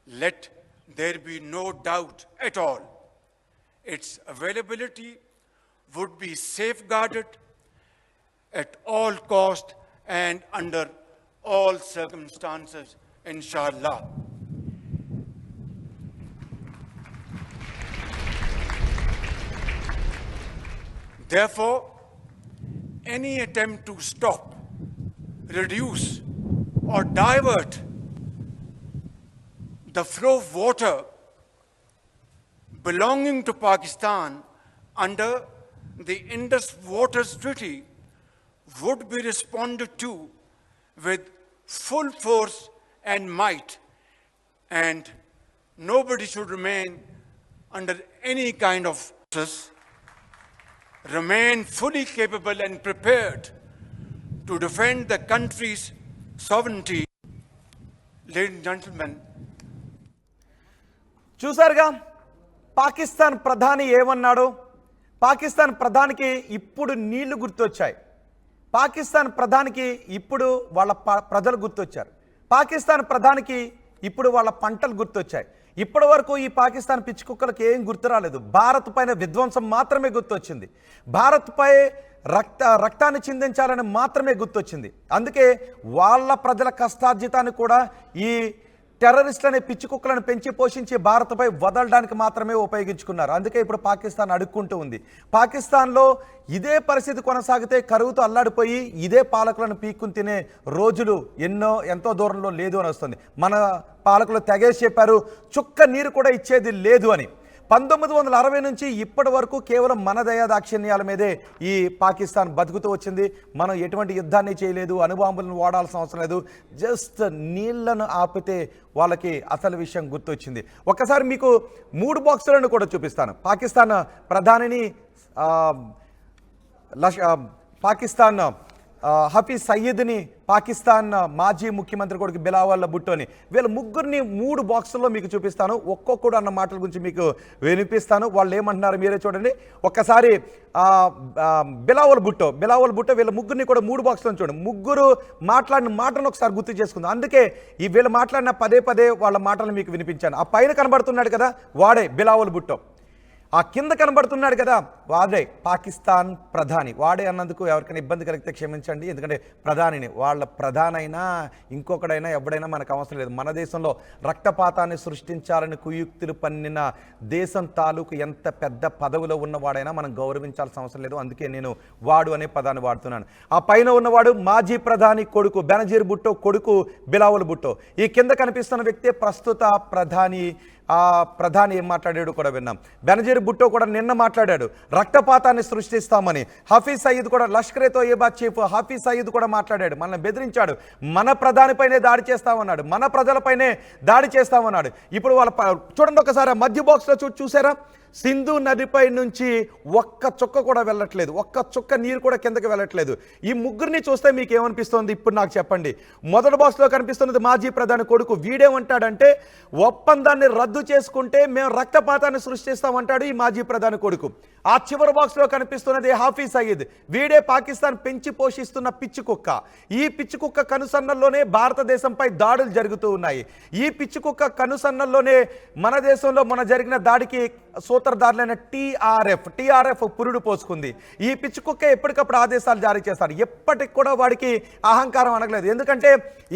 let there be no doubt at all, its availability would be safeguarded at all cost and under all circumstances, inshallah. Therefore, any attempt to stop, reduce, or divert the flow of water belonging to Pakistan under the Indus Waters Treaty would be responded to with full force and might, and nobody should remain under any kind of stress. Remain fully capable and prepared to defend the country's sovereignty. Ladies and gentlemen, చూసారుగా పాకిస్తాన్ ప్రధాని ఏమన్నాడు. పాకిస్తాన్ ప్రధానికి ఇప్పుడు నీళ్లు గుర్తొచ్చాయి. పాకిస్తాన్ ప్రధానికి ఇప్పుడు వాళ్ళ ప్రజలు గుర్తొచ్చారు. పాకిస్తాన్ ప్రధానికి ఇప్పుడు వాళ్ళ పంటలు గుర్తొచ్చాయి. ఇప్పటి వరకు ఈ పాకిస్తాన్ పిచ్చి కుక్కలకు ఏం గుర్తు రాలేదు. భారత్ పైన విధ్వంసం మాత్రమే గుర్తొచ్చింది. భారత్పై రక్తాన్ని చిందించాలని మాత్రమే గుర్తొచ్చింది. అందుకే వాళ్ళ ప్రజల కష్టార్జితాన్ని కూడా ఈ టెర్రరిస్టులనే పిచ్చి కుక్కలను పెంచి పోషించి భారత్పై వదలడానికి మాత్రమే ఉపయోగించుకున్నారు. అందుకే ఇప్పుడు పాకిస్తాన్ అడుక్కుంటూ ఉంది. పాకిస్తాన్లో ఇదే పరిస్థితి కొనసాగితే కరువుతో అల్లాడిపోయి ఇదే పాలకులను పీక్కుని తినే రోజులు ఎంతో దూరంలో లేదు అని వస్తుంది. మన పాలకులు తెగేసి చెప్పారు, చుక్క నీరు కూడా ఇచ్చేది లేదు అని. 1960 నుంచి ఇప్పటి వరకు కేవలం మన దయా దాక్షిణ్యాల మీదే ఈ పాకిస్తాన్ బతుకుతూ వచ్చింది. మనం ఎటువంటి యుద్ధాన్ని చేయలేదు, అణుబాంబులను వాడాల్సిన అవసరం లేదు. జస్ట్ నీళ్లను ఆపితే వాళ్ళకి అసలు విషయం గుర్తొచ్చింది. ఒక్కసారి మీకు 3 బాక్సులను కూడా చూపిస్తాను. పాకిస్తాన్ ప్రధానిని పాకిస్తాన్ హఫీజ్ సయీద్ని, పాకిస్తాన్ మాజీ ముఖ్యమంత్రి కొడుకు బిలావల్ భుట్టోని, వీళ్ళ ముగ్గురిని 3 బాక్సుల్లో మీకు చూపిస్తాను. ఒక్కొక్కడు అన్న మాటల గురించి మీకు వినిపిస్తాను. వాళ్ళు ఏమంటున్నారు మీరే చూడండి. ఒక్కసారి బిలావల్ భుట్టో వీళ్ళ ముగ్గురిని కూడా 3 బాక్సులను చూడండి. ముగ్గురు మాట్లాడిన మాటను ఒకసారి గుర్తు చేసుకుందాం. అందుకే ఈ వీళ్ళు మాట్లాడిన పదే వాళ్ళ మాటలు మీకు వినిపించాను. ఆ పైన కనబడుతున్నాడు కదా వాడే బిలావల్ భుట్టో, ఆ కింద కనబడుతున్నాడు కదా వాడే పాకిస్తాన్ ప్రధాని. వాడే అన్నందుకు ఎవరికైనా ఇబ్బంది కలిగితే క్షమించండి, ఎందుకంటే ప్రధానిని వాళ్ళ ప్రధానైనా ఇంకొకడైనా ఎవడైనా మనకు అవసరం లేదు. మన దేశంలో రక్తపాతాన్ని సృష్టించాలని కుయుక్తులు పన్నిన దేశం తాలూకు ఎంత పెద్ద పదవిలో ఉన్నవాడైనా మనం గౌరవించాల్సిన అవసరం లేదు. అందుకే నేను వాడు అనే పదాన్ని వాడుతున్నాను. ఆ పైన ఉన్నవాడు మాజీ ప్రధాని కొడుకు బెనజీర్ భుట్టో కొడుకు బిలావల్ భుట్టో. ఈ కింద కనిపిస్తున్న వ్యక్తే ప్రస్తుత ప్రధాని. ఆ ప్రధాని ఏం మాట్లాడాడు కూడా విన్నాం. బెనజీర్ భుట్టో కూడా నిన్న మాట్లాడాడు, రక్తపాతాన్ని సృష్టిస్తామని. హఫీజ్ సయీద్ కూడా, లష్కరే తోయబా చీఫ్ హఫీజ్ సయీద్ కూడా మాట్లాడాడు, మనల్ని బెదిరించాడు. మన ప్రధానిపైనే దాడి చేస్తామన్నాడు, మన ప్రజలపైనే దాడి చేస్తామన్నాడు. ఇప్పుడు వాళ్ళ చూడండి ఒకసారి మధ్య బాక్స్లో చూసారా, సింధు నదిపై నుంచి ఒక్క చుక్క కూడా వెళ్ళట్లేదు, ఒక్క చుక్క నీరు కూడా కిందకి వెళ్ళట్లేదు. ఈ ముగ్గురిని చూస్తే మీకు ఏమనిపిస్తోంది ఇప్పుడు నాకు చెప్పండి. మొదటి బాక్స్లో కనిపిస్తున్నది మాజీ ప్రధాని కొడుకు. వీడేమంటాడంటే ఒప్పందాన్ని రద్దు చేసుకుంటే మేము రక్తపాతాన్ని సృష్టిస్తామంటాడు ఈ మాజీ ప్రధాని కొడుకు. ఆ చివరి బాక్స్లో కనిపిస్తున్నది హాఫీజ్ సయీద్. వీడే పాకిస్తాన్ పెంచి పోషిస్తున్న పిచ్చి కుక్క. ఈ పిచ్చి కుక్క కనుసన్నల్లోనే భారతదేశంపై దాడులు జరుగుతూ ఉన్నాయి. ఈ పిచ్చి కుక్క కనుసన్నల్లోనే మన దేశంలో మన జరిగిన దాడికి సూత్రధారులైన టీఆర్ఎఫ్ పురుడు పోసుకుంది. ఈ పిచ్చి కుక్క ఎప్పటికప్పుడు ఆదేశాలు జారీ చేస్తాడు. ఎప్పటికి కూడా వాడికి అహంకారం అనగలేదు. ఎందుకంటే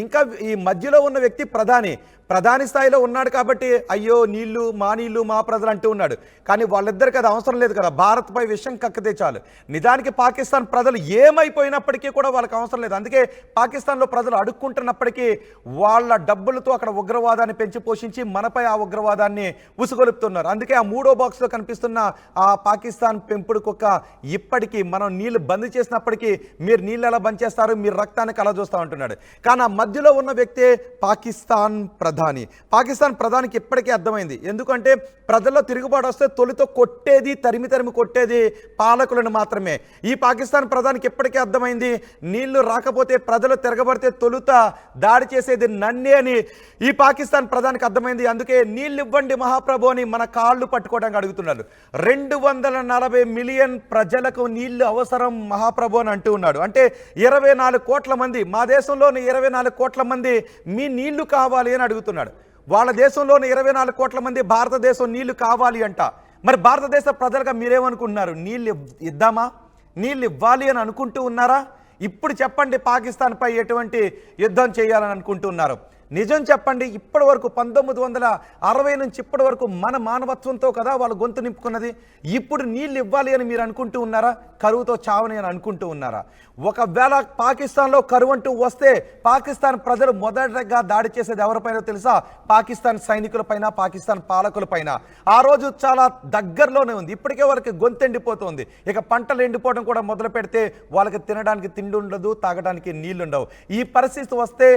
ఇంకా ఈ మధ్యలో ఉన్న వ్యక్తి ప్రధాని స్థాయిలో ఉన్నాడు కాబట్టి అయ్యో నీళ్లు మా ప్రజలు అంటూ ఉన్నాడు. కానీ వాళ్ళిద్దరికి అది అవసరం లేదు కదా. భారత్పై విషయం కక్కితే చాలు. నిజానికి పాకిస్తాన్ ప్రజలు ఏమైపోయినప్పటికీ కూడా వాళ్ళకి అవసరం లేదు. అందుకే పాకిస్తాన్లో ప్రజలు అడుక్కుంటున్నప్పటికీ వాళ్ళ డబ్బులతో అక్కడ ఉగ్రవాదాన్ని పెంచి పోషించి మనపై ఆ ఉగ్రవాదాన్ని ఉసుగొలుపుతున్నారు. అందుకే ఆ మూడో బాక్స్లో కనిపిస్తున్న ఆ పాకిస్తాన్ పెంపుడు కుక్క ఇప్పటికీ మనం నీళ్లు బంద్ చేసినప్పటికీ మీరు నీళ్ళు ఎలా బంద్ చేస్తారు, మీరు రక్తానికి అలా చూస్తూ ఉంటున్నాడు. కానీ ఆ మధ్యలో ఉన్న వ్యక్తే పాకిస్తాన్ ప్రధానికి ఇప్పటికీ అర్థమైంది. ఎందుకంటే ప్రజల్లో తిరుగుబాటు వస్తే తొలితో కొట్టేది, తరిమి కొట్టేది పాలకులను మాత్రమే. ఈ పాకిస్తాన్ ప్రధానికి ఇప్పటికీ అర్థమైంది, నీళ్లు రాకపోతే ప్రజలు తిరగబడితే తొలుత దాడి చేసేది నన్నే అని ఈ పాకిస్తాన్ ప్రధానికి అర్థమైంది. అందుకే నీళ్ళు ఇవ్వండి మహాప్రభు అని మన కాళ్ళు పట్టుకోవడానికి అడుగుతున్నారు. 240 మిలియన్ ప్రజలకు నీళ్లు అవసరం మహాప్రభు అని అంటూ ఉన్నాడు. అంటే 24 కోట్ల మంది, మా దేశంలోని 24 కోట్ల మంది మీ నీళ్లు కావాలి అని అడుగుతున్నాడు. వాళ్ళ దేశంలోని 24 కోట్ల మంది భారతదేశం నీళ్లు కావాలి అంట. మరి భారతదేశ ప్రజలుగా మీరేమనుకుంటున్నారు? నీళ్ళు ఇద్దామా, నీళ్ళు ఇవ్వాలి అని అనుకుంటూ ఉన్నారా? ఇప్పుడు చెప్పండి, పాకిస్తాన్పై ఎటువంటి యుద్ధం చేయాలని అనుకుంటున్నారు? నిజం చెప్పండి. ఇప్పటి వరకు 1960 నుంచి ఇప్పటి వరకు మన మానవత్వంతో కదా వాళ్ళు గొంతు నింపుకున్నది. ఇప్పుడు నీళ్ళు ఇవ్వాలి అని మీరు అనుకుంటూ ఉన్నారా? కరువుతో చావని అని అనుకుంటూ ఉన్నారా? ఒకవేళ పాకిస్తాన్లో కరువు అంటూ వస్తే పాకిస్తాన్ ప్రజలు మొదటగా దాడి చేసేది ఎవరిపైన తెలుసా? పాకిస్తాన్ సైనికులపైన, పాకిస్తాన్ పాలకులపైన. ఆ రోజు చాలా దగ్గరలోనే ఉంది. ఇప్పటికే వాళ్ళకి గొంతు ఎండిపోతుంది. ఇక పంటలు ఎండిపోవడం కూడా మొదలు పెడితే వాళ్ళకి తినడానికి తిండి ఉండదు, తాగడానికి నీళ్లు ఉండవు. ఈ పరిస్థితి వస్తే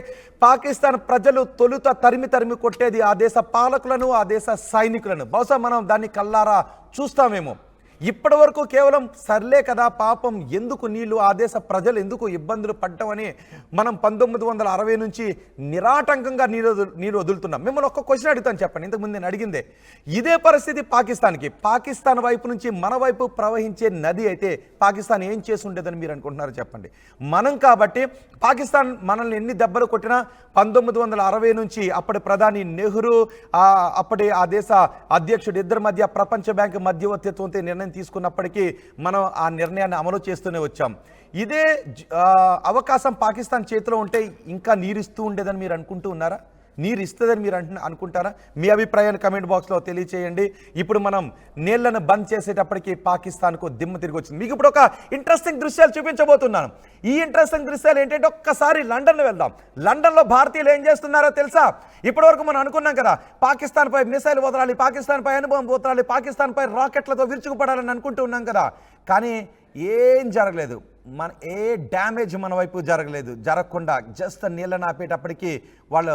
పాకిస్తాన్ ప్రజలు తొలుత తరిమి కొట్టేది ఆ దేశ పాలకులను, ఆ దేశ సైనికులను. బహుశా మనం దాన్ని కల్లారా చూస్తామేమో. ఇప్పటి వరకు కేవలం సర్లే కదా పాపం, ఎందుకు నీళ్లు, ఆ దేశ ప్రజలు ఎందుకు ఇబ్బందులు పడ్డామని మనం 1960 నుంచి నిరాటంకంగా నీరు వదులుతున్నాం. మిమ్మల్ని ఒక్క క్వశ్చన్ అడుగుతాను, చెప్పండి. ఇంతకుముందు నేను అడిగిందే ఇదే పరిస్థితి పాకిస్తాన్కి. పాకిస్తాన్ వైపు నుంచి మన వైపు ప్రవహించే నది అయితే పాకిస్తాన్ ఏం చేసి ఉండేదని మీరు అనుకుంటున్నారో చెప్పండి. మనం కాబట్టి పాకిస్తాన్ మనల్ని ఎన్ని దెబ్బలు కొట్టినా 1960 నుంచి అప్పటి ప్రధాని నెహ్రూ, అప్పటి ఆ దేశ అధ్యక్షుడు, ఇద్దరి మధ్య ప్రపంచ బ్యాంక్ మధ్యవర్తిత్వంతో నిర్ణయం తీసుకున్నప్పటికీ మనం ఆ నిర్ణయాన్ని అమలు చేస్తూనే వచ్చాం. ఇదే అవకాశం పాకిస్తాన్ చేతిలో ఉంటే ఇంకా నీరు ఇస్తూ ఉండేదని మీరు అనుకుంటూ ఉన్నారా? నీరు ఇస్తుందని మీరు అనుకుంటారా? మీ అభిప్రాయాన్ని కమెంట్ బాక్స్లో తెలియచేయండి. ఇప్పుడు మనం నీళ్లను బంద్ చేసేటప్పటికి పాకిస్తాన్కు దిమ్మ తిరిగి వచ్చింది. మీకు ఇప్పుడు ఒక ఇంట్రెస్టింగ్ దృశ్యాలు చూపించబోతున్నాను. ఈ ఇంట్రెస్టింగ్ దృశ్యాలు ఏంటంటే ఒక్కసారి లండన్ వెళ్దాం. లండన్లో భారతీయులు ఏం చేస్తున్నారో తెలుసా? ఇప్పటివరకు మనం అనుకున్నాం కదా పాకిస్తాన్పై మిసైల్ వదలాలి, పాకిస్తాన్పై అనుభవం వదలాలి, పాకిస్తాన్పై రాకెట్లతో విరుచుకుపడాలని అనుకుంటూ ఉన్నాం కదా. కానీ ఏం జరగలేదు. ఏ డ్యామేజ్ మన వైపు జరగకుండా జస్ట్ నీళ్ళని ఆపేటప్పటికి వాళ్ళు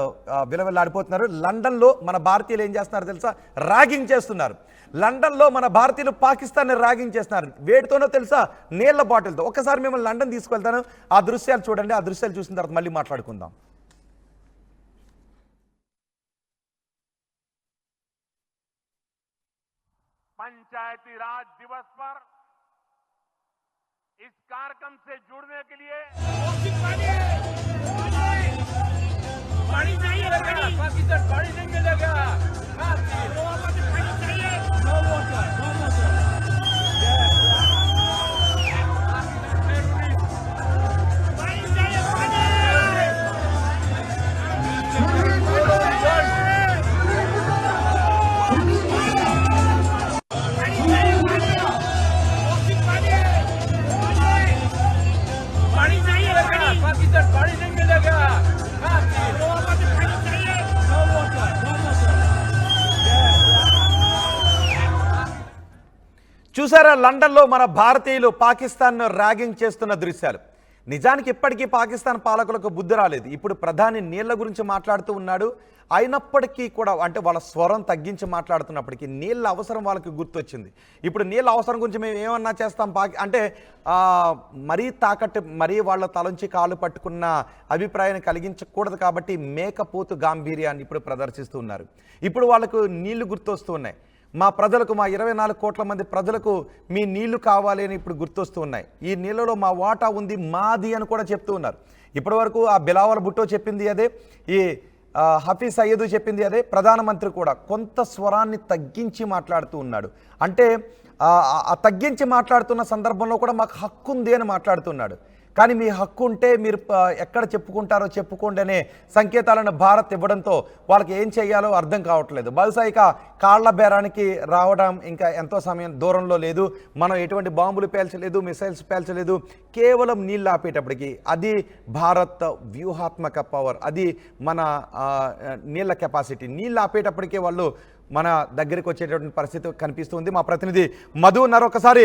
విలవిల్లాడిపోతున్నారు. లండన్లో మన భారతీయులు ఏం చేస్తున్నారు తెలుసా? ర్యాగింగ్ చేస్తున్నారు. లండన్లో మన భారతీయులు పాకిస్తాన్ని ర్యాగింగ్ చేస్తున్నారు. వేటితోనో తెలుసా? నీళ్ల బాటిల్తో. ఒక్కసారి మిమ్మల్ని లండన్ తీసుకెళ్తాను, ఆ దృశ్యాలు చూడండి. ఆ దృశ్యాలు చూసిన తర్వాత మళ్ళీ మాట్లాడుకుందాం. पंचायती राज दिवस पर इस कार्यक्रम से जुड़ने के लिए पानी चाहिए, पाकिस्तान पानी नहीं मिलेगा। చూసారా లండన్లో మన భారతీయులు పాకిస్తాన్ను ర్యాగింగ్ చేస్తున్న దృశ్యాలు. నిజానికి ఇప్పటికీ పాకిస్తాన్ పాలకులకు బుద్ధి రాలేదు. ఇప్పుడు ప్రధాని నీళ్ల గురించి మాట్లాడుతూ ఉన్నాడు. అయినప్పటికీ కూడా అంటే వాళ్ళ స్వరం తగ్గించి మాట్లాడుతున్నప్పటికీ నీళ్ళ అవసరం వాళ్ళకి గుర్తొచ్చింది. ఇప్పుడు నీళ్ళ అవసరం గురించి మేము ఏమన్నా చేస్తాం అంటే మరీ తాకట్టు మరీ వాళ్ళ తలంచి కాలు పట్టుకున్న అభిప్రాయాన్ని కలిగించకూడదు కాబట్టి మేకపోతు గాంభీర్యాన్ని ఇప్పుడు ప్రదర్శిస్తూ ఉన్నారు. ఇప్పుడు వాళ్ళకు నీళ్లు గుర్తొస్తూ ఉన్నాయి. మా ప్రజలకు, మా 24 కోట్ల మంది ప్రజలకు మీ నీళ్లు కావాలి అని ఇప్పుడు గుర్తొస్తూ ఉన్నాయి. ఈ నీళ్ళలో మా వాటా ఉంది, మాది అని కూడా చెప్తూ ఉన్నారు. ఇప్పటి వరకు ఆ బిలావల్ భుట్టో చెప్పింది అదే, ఈ హఫీజ్ సయ్యద్ చెప్పింది అదే, ప్రధానమంత్రి కూడా కొంత స్వరాన్ని తగ్గించి మాట్లాడుతూ ఉన్నాడు. అంటే ఆ తగ్గించి మాట్లాడుతున్న సందర్భంలో కూడా మాకు హక్కు ఉంది అని మాట్లాడుతున్నాడు. కానీ మీ హక్కు ఉంటే మీరు ఎక్కడ చెప్పుకుంటారో చెప్పుకోండి అనే సంకేతాలను భారత్ ఇవ్వడంతో వాళ్ళకి ఏం చేయాలో అర్థం కావట్లేదు. బహుశా ఇక కాళ్ల బేరానికి రావడం ఇంకా ఎంతో సమయం దూరంలో లేదు. మనం ఎటువంటి బాంబులు పేల్చలేదు, మిసైల్స్ పేల్చలేదు, కేవలం నీళ్ళు ఆపేటప్పటికి అది భారత్ వ్యూహాత్మక పవర్, అది మన నీళ్ళ కెపాసిటీ. నీళ్ళు ఆపేటప్పటికే వాళ్ళు మన దగ్గరికి వచ్చేటటువంటి పరిస్థితి కనిపిస్తుంది. మా ప్రతినిధి మధు ఉన్నారు. ఒకసారి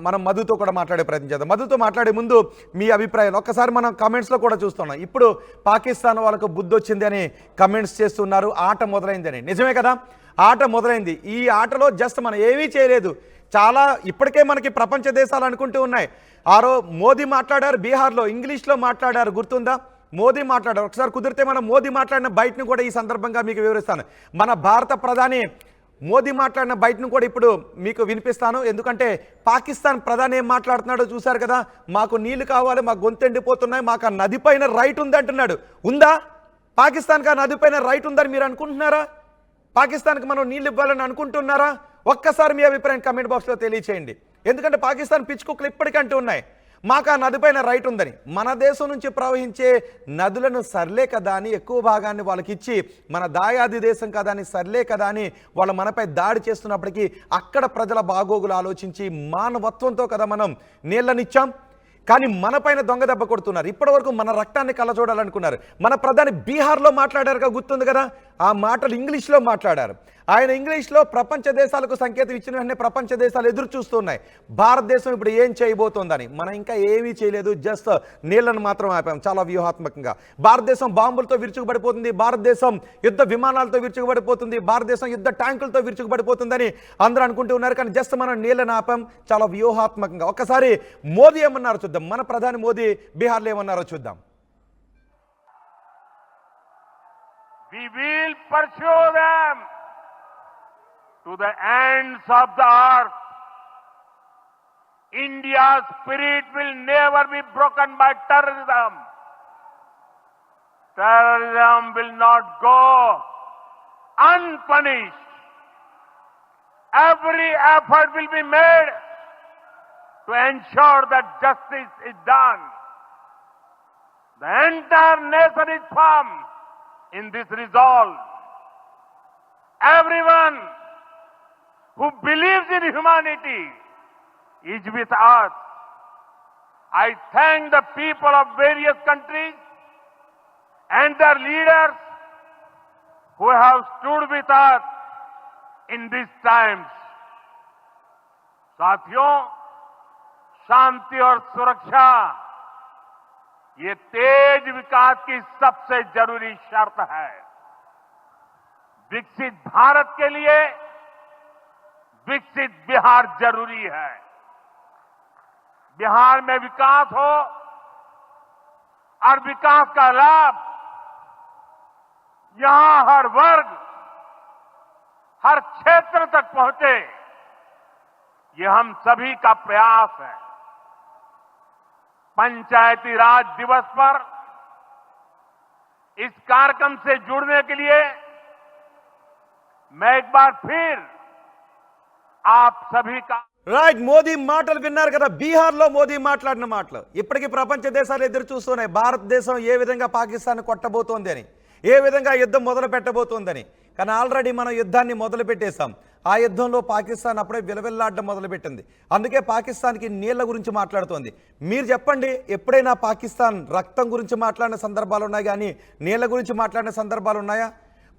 మనం మధుతో కూడా మాట్లాడే ప్రయత్నం చేద్దాం. మధుతో మాట్లాడే ముందు మీ అభిప్రాయం ఒక్కసారి మనం కమెంట్స్లో కూడా చూస్తున్నాం. ఇప్పుడు పాకిస్తాన్ వాళ్ళకు బుద్ధి వచ్చింది అని కమెంట్స్ చేస్తున్నారు. ఆట మొదలైందని. నిజమే కదా, ఆట మొదలైంది. ఈ ఆటలో జస్ట్ మనం ఏమీ చేయలేదు. చాలా ఇప్పటికే మనకి ప్రపంచ దేశాలు అనుకుంటూ ఉన్నాయి. మోదీ మాట్లాడారు, బీహార్లో ఇంగ్లీష్లో మాట్లాడారు, గుర్తుందా? మోదీ మాట్లాడారు. ఒకసారి కుదిరితే మనం మోదీ మాట్లాడిన బయటను కూడా ఈ సందర్భంగా మీకు వివరిస్తాను. మన భారత ప్రధాని మోదీ మాట్లాడిన బయటను కూడా ఇప్పుడు మీకు వినిపిస్తాను. ఎందుకంటే పాకిస్తాన్ ప్రధాని ఏం మాట్లాడుతున్నాడో చూశారు కదా. మాకు నీళ్లు కావాలి, మాకు గొంతు ఎండిపోతున్నాయి, మాకు ఆ నది పైన రైట్ ఉంది అంటున్నాడు. ఉందా? పాకిస్తాన్కి ఆ నది పైన రైట్ ఉందని మీరు అనుకుంటున్నారా? పాకిస్తాన్కి మనం నీళ్ళు ఇవ్వాలని అనుకుంటున్నారా? ఒక్కసారి మీ అభిప్రాయం కామెంట్ బాక్స్లో తెలియచేయండి. ఎందుకంటే పాకిస్తాన్ పిచ్చుకుక్కలు ఇప్పటికంటూ ఉన్నాయి, మాకు ఆ నదిపైన రైట్ ఉందని. మన దేశం నుంచి ప్రవహించే నదులను సర్లే కదా అని ఎక్కువ భాగాన్ని వాళ్ళకి ఇచ్చి, మన దాయాది దేశం కదా అని సర్లే కదా అని వాళ్ళు మనపై దాడి చేస్తున్నప్పటికీ అక్కడ ప్రజల బాగోగులు ఆలోచించి మానవత్వంతో కదా మనం నీళ్ళనిచ్చాం. కానీ మన పైన దొంగ దెబ్బ కొడుతున్నారు. ఇప్పటి వరకు మన రక్తాన్ని కళ్ళ చూడాలనుకున్నారు. మన ప్రధాని బీహార్లో మాట్లాడారుగా, గుర్తుంది కదా. ఆ మాటలు ఇంగ్లీష్లో మాట్లాడారు. ఆయన ఇంగ్లీష్లో ప్రపంచ దేశాలకు సంకేతం ఇచ్చిన వెంటనే ప్రపంచ దేశాలు ఎదురు చూస్తున్నాయి భారతదేశం ఇప్పుడు ఏం చేయబోతోందని. మనం ఇంకా ఏమీ చేయలేదు, జస్ట్ నీళ్లను మాత్రం ఆపాం చాలా వ్యూహాత్మకంగా. భారతదేశం బాంబులతో విరుచుకుపడిపోతుంది, భారతదేశం యుద్ధ విమానాలతో విరుచుకుపడిపోతుంది, భారతదేశం యుద్ధ ట్యాంకులతో విరుచుకుపడిపోతుందని అందరూ అనుకుంటూ ఉన్నారు. కానీ జస్ట్ మనం నీళ్లను ఆపాం చాలా వ్యూహాత్మకంగా. ఒక్కసారి మోదీ ఏమన్నారో చూద్దాం. మన ప్రధాని మోదీ బీహార్లో ఏమన్నారో చూద్దాం. We will pursue them to the ends of the earth. India's spirit will never be broken by terrorism. Terrorism will not go unpunished. Every effort will be made to ensure that justice is done. The entire nation is firm in this resolve. Everyone who believes in humanity is with us. I thank the people of various countries and their leaders who have stood with us in these times. साथियों, शांति और सुरक्षा ये तेज विकास की सबसे जरूरी शर्त है। विकसित भारत के लिए विकसित बिहार जरूरी है। बिहार में विकास हो और विकास का लाभ यहां हर वर्ग, हर क्षेत्र तक पहुंचे, ये हम सभी का प्रयास है। पंचायती राज दिवस पर इस कार्यक्रम से जुड़ने के लिए मैं एक बार फिर आप सभी का రైట్. మోదీ మాటలు విన్నారు కదా, బీహార్లో మోదీ మాట్లాడిన మాటలు. ఇప్పటికీ ప్రపంచ దేశాలు ఎదురు చూస్తున్నాయి భారతదేశం ఏ విధంగా పాకిస్తాన్ కొట్టబోతోంది అని, ఏ విధంగా యుద్ధం మొదలు పెట్టబోతోందని. కానీ ఆల్రెడీ మనం యుద్ధాన్ని మొదలు పెట్టేశాం. ఆ యుద్ధంలో పాకిస్తాన్ అప్పుడే విలవిల్లాడడం మొదలుపెట్టింది. అందుకే పాకిస్తాన్కి నీళ్ల గురించి మాట్లాడుతోంది. మీరు చెప్పండి, ఎప్పుడైనా పాకిస్తాన్ రక్తం గురించి మాట్లాడిన సందర్భాలు ఉన్నాయి కానీ నీళ్ల గురించి మాట్లాడిన సందర్భాలు ఉన్నాయా?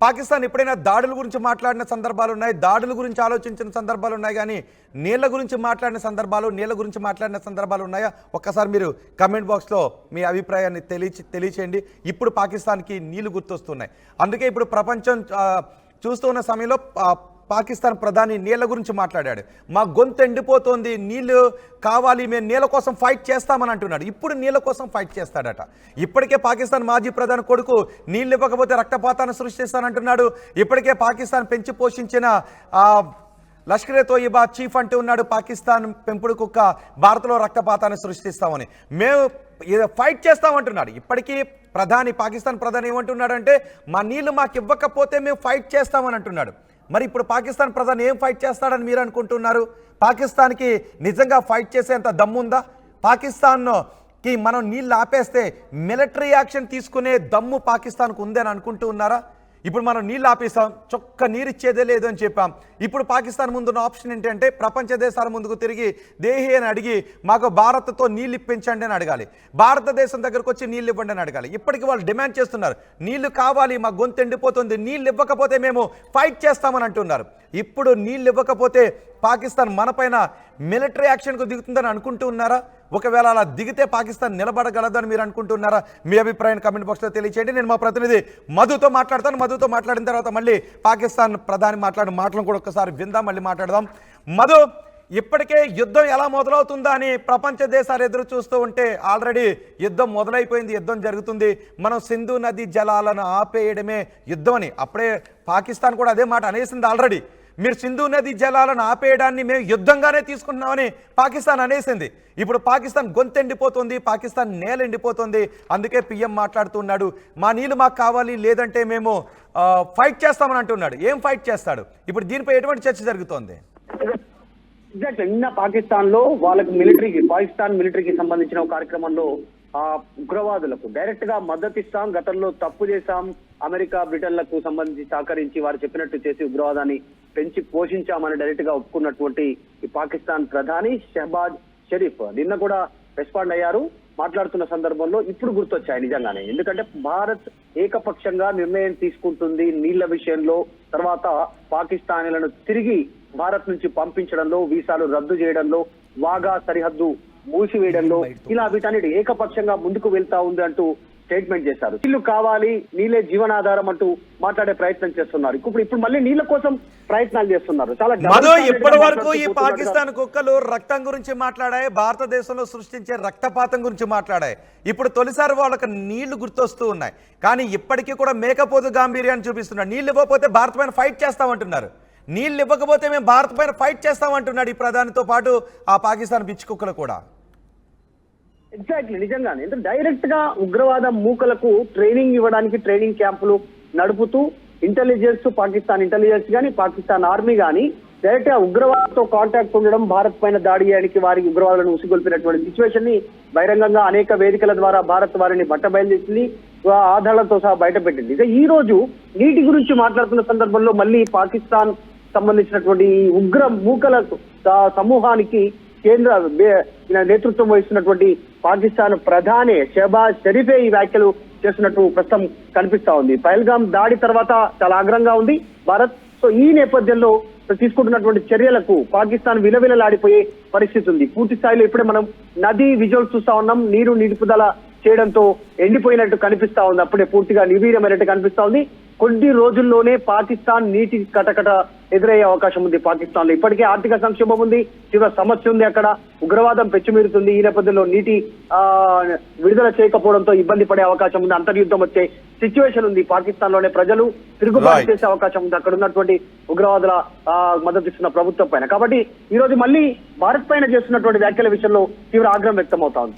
పాకిస్తాన్ ఎప్పుడైనా దాడుల గురించి మాట్లాడిన సందర్భాలు ఉన్నాయి, దాడుల గురించి ఆలోచించిన సందర్భాలు ఉన్నాయి, కానీ నీళ్ల గురించి మాట్లాడిన సందర్భాలు, నీళ్ల గురించి మాట్లాడిన సందర్భాలు ఉన్నాయా? ఒక్కసారి మీరు కమెంట్ బాక్స్లో మీ అభిప్రాయాన్ని తెలియచేయండి. ఇప్పుడు పాకిస్తాన్కి నీళ్లు గుర్తొస్తున్నాయి. అందుకే ఇప్పుడు ప్రపంచం చూస్తూ ఉన్న సమయంలో పాకిస్తాన్ ప్రధాని నీళ్ల గురించి మాట్లాడాడు. మా గొంతు ఎండిపోతుంది, నీళ్లు కావాలి, మేము నీళ్ల కోసం ఫైట్ చేస్తామని అంటున్నాడు. ఇప్పుడు నీళ్ల కోసం ఫైట్ చేస్తాడట. ఇప్పటికే పాకిస్తాన్ మాజీ ప్రధాని కొడుకు నీళ్లు ఇవ్వకపోతే రక్తపాతాన్ని సృష్టిస్తానంటున్నాడు. ఇప్పటికే పాకిస్తాన్ పెంచి పోషించిన లష్కరే తోయిబా చీఫ్ అంటూ ఉన్నాడు, పాకిస్తాన్ పెంపుడు కుక్క భారత్లో రక్తపాతాన్ని సృష్టిస్తామని. మేము ఫైట్ చేస్తామంటున్నాడు. ఇప్పటికీ పాకిస్తాన్ ప్రధాని ఏమంటున్నాడంటే మా నీళ్లు మాకు ఇవ్వకపోతే మేము ఫైట్ చేస్తామని అంటున్నాడు. మరి ఇప్పుడు పాకిస్తాన్ ప్రధాని ఏం ఫైట్ చేస్తాడని మీరు అనుకుంటున్నారు? పాకిస్తాన్కి నిజంగా ఫైట్ చేసేంత దమ్ముందా? పాకిస్తాన్కి మనం నీళ్ళు ఆపేస్తే మిలిటరీ యాక్షన్ తీసుకునే దమ్ము పాకిస్తాన్కు ఉందని అనుకుంటూ ఉన్నారా? ఇప్పుడు మనం నీళ్ళు ఆపేస్తాం, చొక్క నీరు ఇచ్చేదే లేదు అని చెప్పాం. ఇప్పుడు పాకిస్తాన్ ముందున్న ఆప్షన్ ఏంటంటే ప్రపంచ దేశాల ముందుకు తిరిగి దేహి అని అడిగి మాకు భారత్తో నీళ్ళు ఇప్పించండి అని అడగాలి, భారతదేశం దగ్గరకు వచ్చి నీళ్ళు ఇవ్వండి అని అడగాలి. ఇప్పటికీ వాళ్ళు డిమాండ్ చేస్తున్నారు, నీళ్లు కావాలి, మా గొంతు ఎండిపోతుంది, నీళ్ళు ఇవ్వకపోతే మేము ఫైట్ చేస్తామని అంటున్నారు. ఇప్పుడు నీళ్ళు ఇవ్వకపోతే పాకిస్తాన్ మనపైన మిలిటరీ యాక్షన్కు దిగుతుందని అనుకుంటూ ఉన్నారా? ఒకవేళ అలా దిగితే పాకిస్తాన్ నిలబడగలదని మీరు అనుకుంటున్నారా? మీ అభిప్రాయాన్ని కమెంట్ బాక్స్లో తెలియచేయండి. నేను మా ప్రతినిధి మధుతో మాట్లాడతాను. మధుతో మాట్లాడిన తర్వాత మళ్ళీ పాకిస్తాన్ ప్రధాని మాట్లాడిన మాటలను కూడా ఒకసారి విందాం, మళ్ళీ మాట్లాడదాం. మధు, ఇప్పటికే యుద్ధం ఎలా మొదలవుతుందా అని ప్రపంచ దేశాలు ఎదురు చూస్తూ ఉంటే ఆల్రెడీ యుద్ధం మొదలైపోయింది, యుద్ధం జరుగుతుంది. మనం సింధు నది జలాలను ఆపేయడమే యుద్ధం అని అప్పుడే పాకిస్తాన్ కూడా అదే మాట అనేసింది ఆల్రెడీ. మీరు సింధు నది జలాలను ఆపేయడాన్ని మేము యుద్ధంగానే తీసుకుంటున్నామని పాకిస్తాన్ అనేసింది. ఇప్పుడు పాకిస్తాన్ గొంతు ఎండిపోతుంది, పాకిస్తాన్ నేల ఎండిపోతుంది. అందుకే పిఎం మాట్లాడుతున్నాడు, మా నీళ్ళు మాకు కావాలి, లేదంటే మేము ఫైట్ చేస్తామని అంటున్నాడు. ఏం ఫైట్ చేస్తాడు? ఇప్పుడు దీనిపై ఎటువంటి చర్చ జరుగుతోంది? ఎగ్జాక్ట్ నిన్న పాకిస్తాన్ లో వాళ్ళకి పాకిస్తాన్ మిలిటరీకి సంబంధించిన ఒక కార్యక్రమంలో ఉగ్రవాదులకు డైరెక్ట్ గా మద్దతు ఇస్తాం, గతంలో తప్పు చేశాం, అమెరికా బ్రిటన్లకు సంబంధించి సహకరించి వారు చెప్పినట్టు చేసి ఉగ్రవాదాన్ని పెంచి పోషించామని డైరెక్ట్ గా ఒప్పుకున్నటువంటి ఈ పాకిస్తాన్ ప్రధాని షహబాజ్ షరీఫ్ నిన్న కూడా రెస్పాండ్ అయ్యారు. మాట్లాడుతున్న సందర్భంలో ఇప్పుడు గుర్తొచ్చాయి నిజంగానే. ఎందుకంటే భారత్ ఏకపక్షంగా నిర్ణయం తీసుకుంటుంది నీళ్ల విషయంలో, తర్వాత పాకిస్తానీలను తిరిగి భారత్ నుంచి పంపించడంలో, వీసాలు రద్దు చేయడంలో, వాగా సరిహద్దు మూసివేయడంలో, ఇలా వీటన్నిటి ఏకపక్షంగా ముందుకు వెళ్తా ఉంది అంటూ స్టేట్మెంట్ చేశారు. నీళ్లు కావాలి, నీళ్ళే జీవనాధారం అంటూ మాట్లాడే ప్రయత్నం చేస్తున్నారు. ఇప్పుడు మళ్ళీ నీళ్ల కోసం ప్రయత్నాలు చేస్తున్నారు. చాలా ఇప్పటి వరకు ఈ పాకిస్తాన్ కుక్కలు రక్తం గురించి మాట్లాడాయి, భారతదేశంలో సృష్టించే రక్తపాతం గురించి మాట్లాడాయి. ఇప్పుడు తొలిసారి వాళ్ళకి నీళ్లు గుర్తొస్తూ ఉన్నాయి. కానీ ఇప్పటికీ కూడా మేకపోతు గాంభీర్యాన్ని చూపిస్తున్నారు. నీళ్లు ఇవ్వకపోతే భారత్ పైన ఫైట్ చేస్తామంటున్నారు. నీళ్ళు ఇవ్వకపోతే మేము భారత్ పైన ఫైట్ చేస్తామంటున్నాడు ఈ ప్రధానితో పాటు ఆ పాకిస్తాన్ పిచ్చి కుక్కలు కూడా. ఎగ్జాక్ట్లీ నిజంగానే. ఎందుకంటే డైరెక్ట్ గా ఉగ్రవాద మూకలకు ట్రైనింగ్ ఇవ్వడానికి ట్రైనింగ్ క్యాంపులు నడుపుతూ ఇంటెలిజెన్స్, పాకిస్తాన్ ఇంటెలిజెన్స్ కానీ పాకిస్తాన్ ఆర్మీ కానీ డైరెక్ట్ గా ఉగ్రవాదంతో కాంటాక్ట్ ఉండడం, భారత్ పైన దాడి చేయడానికి వారికి ఉగ్రవాదులను ఉసిగొల్పినటువంటి సిచ్యువేషన్ ని బహిరంగంగా అనేక వేదికల ద్వారా భారత్ వారిని బట్టబయలుదేసింది, ఆధారాలతో సహా బయటపెట్టింది. ఇక ఈ రోజు నీటి గురించి మాట్లాడుతున్న సందర్భంలో మళ్ళీ పాకిస్తాన్ సంబంధించినటువంటి ఉగ్ర మూకల సమూహానికి కేంద్ర నేతృత్వం వహిస్తున్నటువంటి పాకిస్తాన్ ప్రధాని షహబాజ్ షరీఫే ఈ వ్యాఖ్యలు చేస్తున్నట్టు ప్రస్తుతం కనిపిస్తా ఉంది. పహల్గామ్ దాడి తర్వాత చాలా ఆగ్రహంగా ఉంది భారత్. సో ఈ నేపథ్యంలో తీసుకుంటున్నటువంటి చర్యలకు పాకిస్తాన్ విలవిలలాడిపోయే పరిస్థితి ఉంది. పూర్తి స్థాయిలో ఇప్పుడే మనం నది విజువల్స్ చూస్తా ఉన్నాం. నీరు నిలుపుదల చేయడంతో ఎండిపోయినట్టు కనిపిస్తా ఉంది, అప్పుడే పూర్తిగా నిర్వీర్యమైనట్టు కనిపిస్తా ఉంది. కొద్ది రోజుల్లోనే పాకిస్తాన్ నీటి కటకట ఎదురయ్యే అవకాశం ఉంది. పాకిస్తాన్ లో ఇప్పటికే ఆర్థిక సంక్షోభం ఉంది, తీవ్ర సమస్య ఉంది, అక్కడ ఉగ్రవాదం పెచ్చుమీరుతుంది. ఈ నేపథ్యంలో నీటి విడుదల చేయకపోవడంతో ఇబ్బంది పడే అవకాశం ఉంది, అంతర్యుద్ధం వచ్చే సిచ్యువేషన్ ఉంది. పాకిస్తాన్ లోనే ప్రజలు తిరుగుబాటు చేసే అవకాశం ఉంది అక్కడ ఉన్నటువంటి ఉగ్రవాదుల మద్దతు ఇస్తున్న ప్రభుత్వం పైన. కాబట్టి ఈ రోజు మళ్ళీ భారత్ పైన చేస్తున్నటువంటి వ్యాఖ్యల విషయంలో తీవ్ర ఆగ్రహం వ్యక్తం అవుతా ఉంది.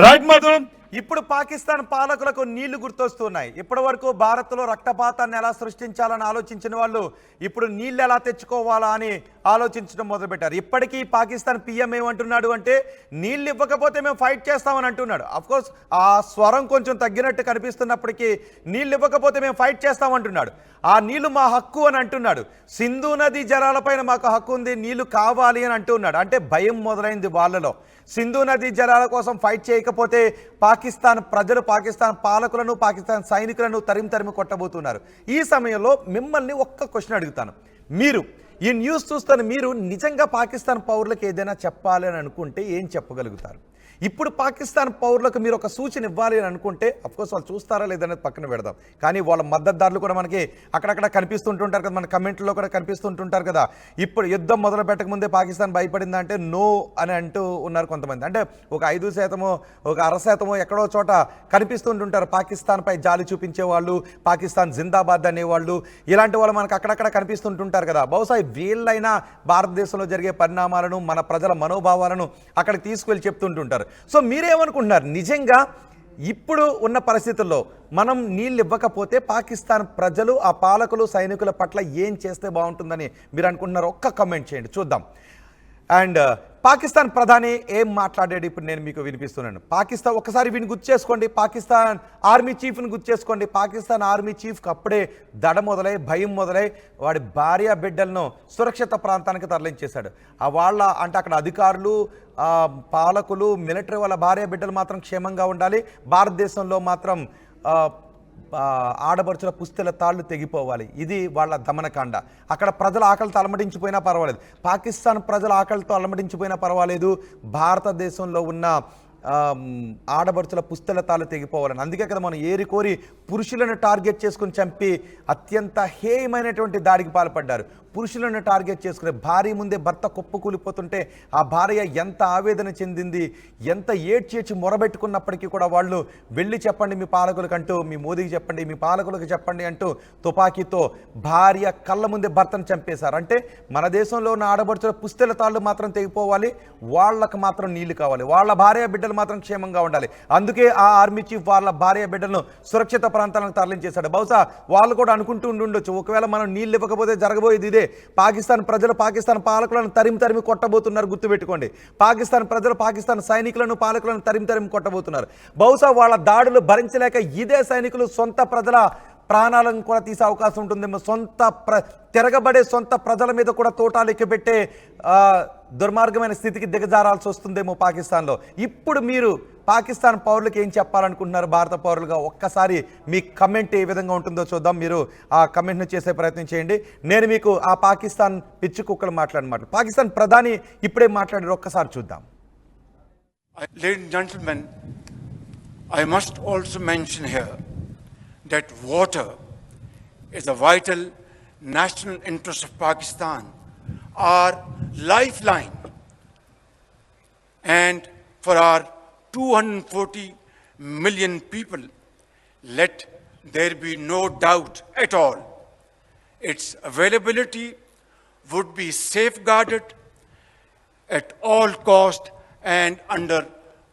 రైట్ మధు, ఇప్పుడు పాకిస్తాన్ పాలకులకు నీళ్లు గుర్తొస్తున్నాయి. ఇప్పటి వరకు భారత్లో రక్తపాతాన్ని ఎలా సృష్టించాలని ఆలోచించిన వాళ్ళు ఇప్పుడు నీళ్ళు ఎలా తెచ్చుకోవాలా అని ఆలోచించడం మొదలుపెట్టారు. ఇప్పటికీ పాకిస్తాన్ పిఎం ఏమంటున్నాడు అంటే నీళ్ళు ఇవ్వకపోతే మేము ఫైట్ చేస్తామని అంటున్నాడు. అఫ్కోర్స్ ఆ స్వరం కొంచెం తగ్గినట్టు కనిపిస్తున్నప్పటికీ నీళ్ళు ఇవ్వకపోతే మేము ఫైట్ చేస్తామంటున్నాడు. ఆ నీళ్లు మా హక్కు అని అంటున్నాడు. సింధు నది జలాలపైన మాకు హక్కు ఉంది, నీళ్లు కావాలి అని అంటున్నాడు. అంటే భయం మొదలైంది వాళ్ళలో. సింధు నది జలాల కోసం ఫైట్ చేయకపోతే పాకిస్తాన్ ప్రజలు పాకిస్తాన్ పాలకులను పాకిస్తాన్ సైనికులను తరిమి కొట్టబోతున్నారు. ఈ సమయంలో మిమ్మల్ని ఒక్క క్వశ్చన్ అడుగుతాను. మీరు ఈ న్యూస్ చూస్తున్న మీరు నిజంగా పాకిస్తాన్ పౌరులకు ఏదైనా చెప్పాలి అని అనుకుంటే ఏం చెప్పగలుగుతారు? ఇప్పుడు పాకిస్తాన్ పౌరులకు మీరు ఒక సూచన ఇవ్వాలి అని అనుకుంటే అఫ్కోర్స్ వాళ్ళు చూస్తారా లేదనేది పక్కన పెడదాం, కానీ వాళ్ళ మద్దతుదారులు కూడా మనకి అక్కడక్కడ కనిపిస్తుంటుంటారు కదా, మన కమెంట్లో కూడా కనిపిస్తుంటుంటారు కదా. ఇప్పుడు యుద్ధం మొదలు పెట్టక ముందే పాకిస్తాన్ భయపడిందంటే నో అని అంటూ ఉన్నారు కొంతమంది. అంటే ఒక 5% ఒక 60% ఎక్కడో చోట కనిపిస్తుంటుంటారు పాకిస్తాన్పై జాలి చూపించే వాళ్ళు, పాకిస్తాన్ జిందాబాద్ అనేవాళ్ళు, ఇలాంటి వాళ్ళు మనకు అక్కడక్కడ కనిపిస్తుంటుంటారు కదా. బహుశా వీళ్ళైనా భారతదేశంలో జరిగే పరిణామాలను మన ప్రజల మనోభావాలను అక్కడికి తీసుకువెళ్ళి చెప్తుంటుంటారు. సో మీరేమనుకుంటున్నారు, నిజంగా ఇప్పుడు ఉన్న పరిస్థితుల్లో మనం నీళ్ళు ఇవ్వకపోతే పాకిస్తాన్ ప్రజలు ఆ పాలకులు సైనికుల పట్ల ఏం చేస్తే బాగుంటుందని మీరు అనుకుంటున్నారు? ఒక్క కామెంట్ చేయండి చూద్దాం. అండ్ పాకిస్తాన్ ప్రధాని ఏం మాట్లాడాడు ఇప్పుడు నేను మీకు వినిపిస్తున్నాను. పాకిస్తాన్ ఒకసారి వీడిని గుర్తు చేసుకోండి, పాకిస్తాన్ ఆర్మీ చీఫ్ని గుర్తు చేసుకోండి. పాకిస్తాన్ ఆర్మీ చీఫ్కి అప్పుడే దడ మొదలై భయం మొదలై వాడి భార్య బిడ్డలను సురక్షిత ప్రాంతానికి తరలించేశాడు. వాళ్ళ అంటే అక్కడ అధికారులు పాలకులు మిలిటరీ వాళ్ళ భార్య బిడ్డలు మాత్రం క్షేమంగా ఉండాలి, భారతదేశంలో మాత్రం ఆడపడుచుల పుస్తెల తాళ్ళు తెగిపోవాలి, ఇది వాళ్ళ దమనకాండ. అక్కడ ప్రజల ఆకలితో అలమటించిపోయినా పర్వాలేదు, పాకిస్తాన్ ప్రజల ఆకలితో అలమటించిపోయినా పర్వాలేదు, భారతదేశంలో ఉన్న ఆడపడుచుల పుస్తెల తాళ్ళు తెగిపోవాలని. అందుకే కదా మనం ఏరికోరి పురుషులను టార్గెట్ చేసుకుని చంపి అత్యంత హేయమైనటువంటి దాడికి పాల్పడ్డారు. పురుషులను టార్గెట్ చేసుకునే భార్య ముందే భర్త కుప్పకూలిపోతుంటే ఆ భార్య ఎంత ఆవేదన చెందింది, ఎంత ఏడ్చేడ్చి మొరబెట్టుకున్నప్పటికీ కూడా వాళ్ళు వెళ్ళి చెప్పండి మీ పాలకులకంటూ, మీ మోదీకి చెప్పండి, మీ పాలకులకు చెప్పండి అంటూ తుపాకీతో భార్య కళ్ళ ముందే భర్తను చంపేశారు. అంటే మన దేశంలో ఉన్న ఆడబడుచుల పుస్తెల తాళ్ళు మాత్రం తెగిపోవాలి, వాళ్ళకు మాత్రం నీళ్లు కావాలి, వాళ్ళ భార్య బిడ్డలు మాత్రం క్షేమంగా ఉండాలి. అందుకే ఆ ఆర్మీ చీఫ్ వాళ్ళ భార్య బిడ్డలను సురక్షిత ప్రాంతాలకు తరలించేశాడు. బహుశా వాళ్ళు కూడా అనుకుంటూ ఉండొచ్చు, ఒకవేళ మనం నీళ్ళు ఇవ్వకపోతే జరగబోయేది ఇదే, పాకిస్తాన్ ప్రజలు పాకిస్తాన్ పాలకులను తరిమి కొట్టబోతున్నారు. గుర్తుపెట్టుకోండి, పాకిస్తాన్ ప్రజలు పాకిస్తాన్ సైనికులను పాలకులను తరిమి కొట్టబోతున్నారు. బహుశా వాళ్ళ దాడులు భరించలేక ఇదే సైనికులు సొంత ప్రజల ప్రాణాలను కూడా తీసే అవకాశం ఉంటుందేమో, తిరగబడే సొంత ప్రజల మీద కూడా తోటాలు ఎక్కిపెట్టే దుర్మార్గమైన స్థితికి దిగజారాల్సి వస్తుందేమో పాకిస్తాన్లో. ఇప్పుడు మీరు పాకిస్తాన్ పౌరులకు ఏం చెప్పాలనుకుంటున్నారు భారత పౌరులుగా? ఒక్కసారి మీ కమెంట్ ఏ విధంగా ఉంటుందో చూద్దాం. మీరు ఆ కమెంట్ను చేసే ప్రయత్నం చేయండి. నేను మీకు ఆ పాకిస్తాన్ పిచ్చి కుక్కలు మాట్లాడమాట పాకిస్తాన్ ప్రధాని ఇప్పుడే మాట్లాడారు, ఒక్కసారి చూద్దాం. Ladies and gentlemen, I must also mention here that water is a vital national interest of Pakistan, our lifeline, and for our 240 million people, let there be no doubt at all, its availability would be safeguarded at all cost and under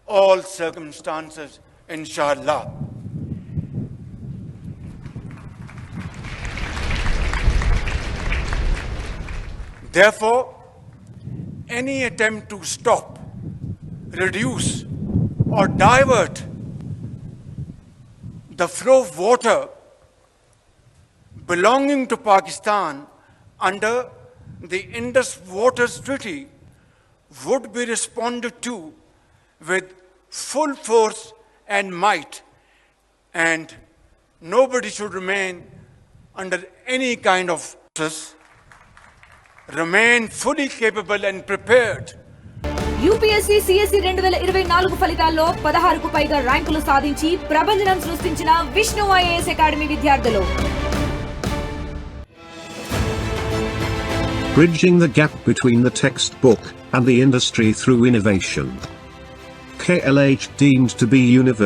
all circumstances, inshallah. Therefore, any attempt to stop, reduce, or divert the flow of water belonging to Pakistan under the Indus Waters Treaty would be responded to with full force and might, and nobody should remain under any kind of stress. Remain fully capable and prepared. UPSC CSE 2024 ఫలితాల్లో 16కు పైగా ర్యాంకులు సాధించి ప్రభంజనం సృష్టించిన Vishnu IAS Academy విద్యార్థులు. Bridging the gap between the textbook and the industry through innovation. KLH deemed to be universal.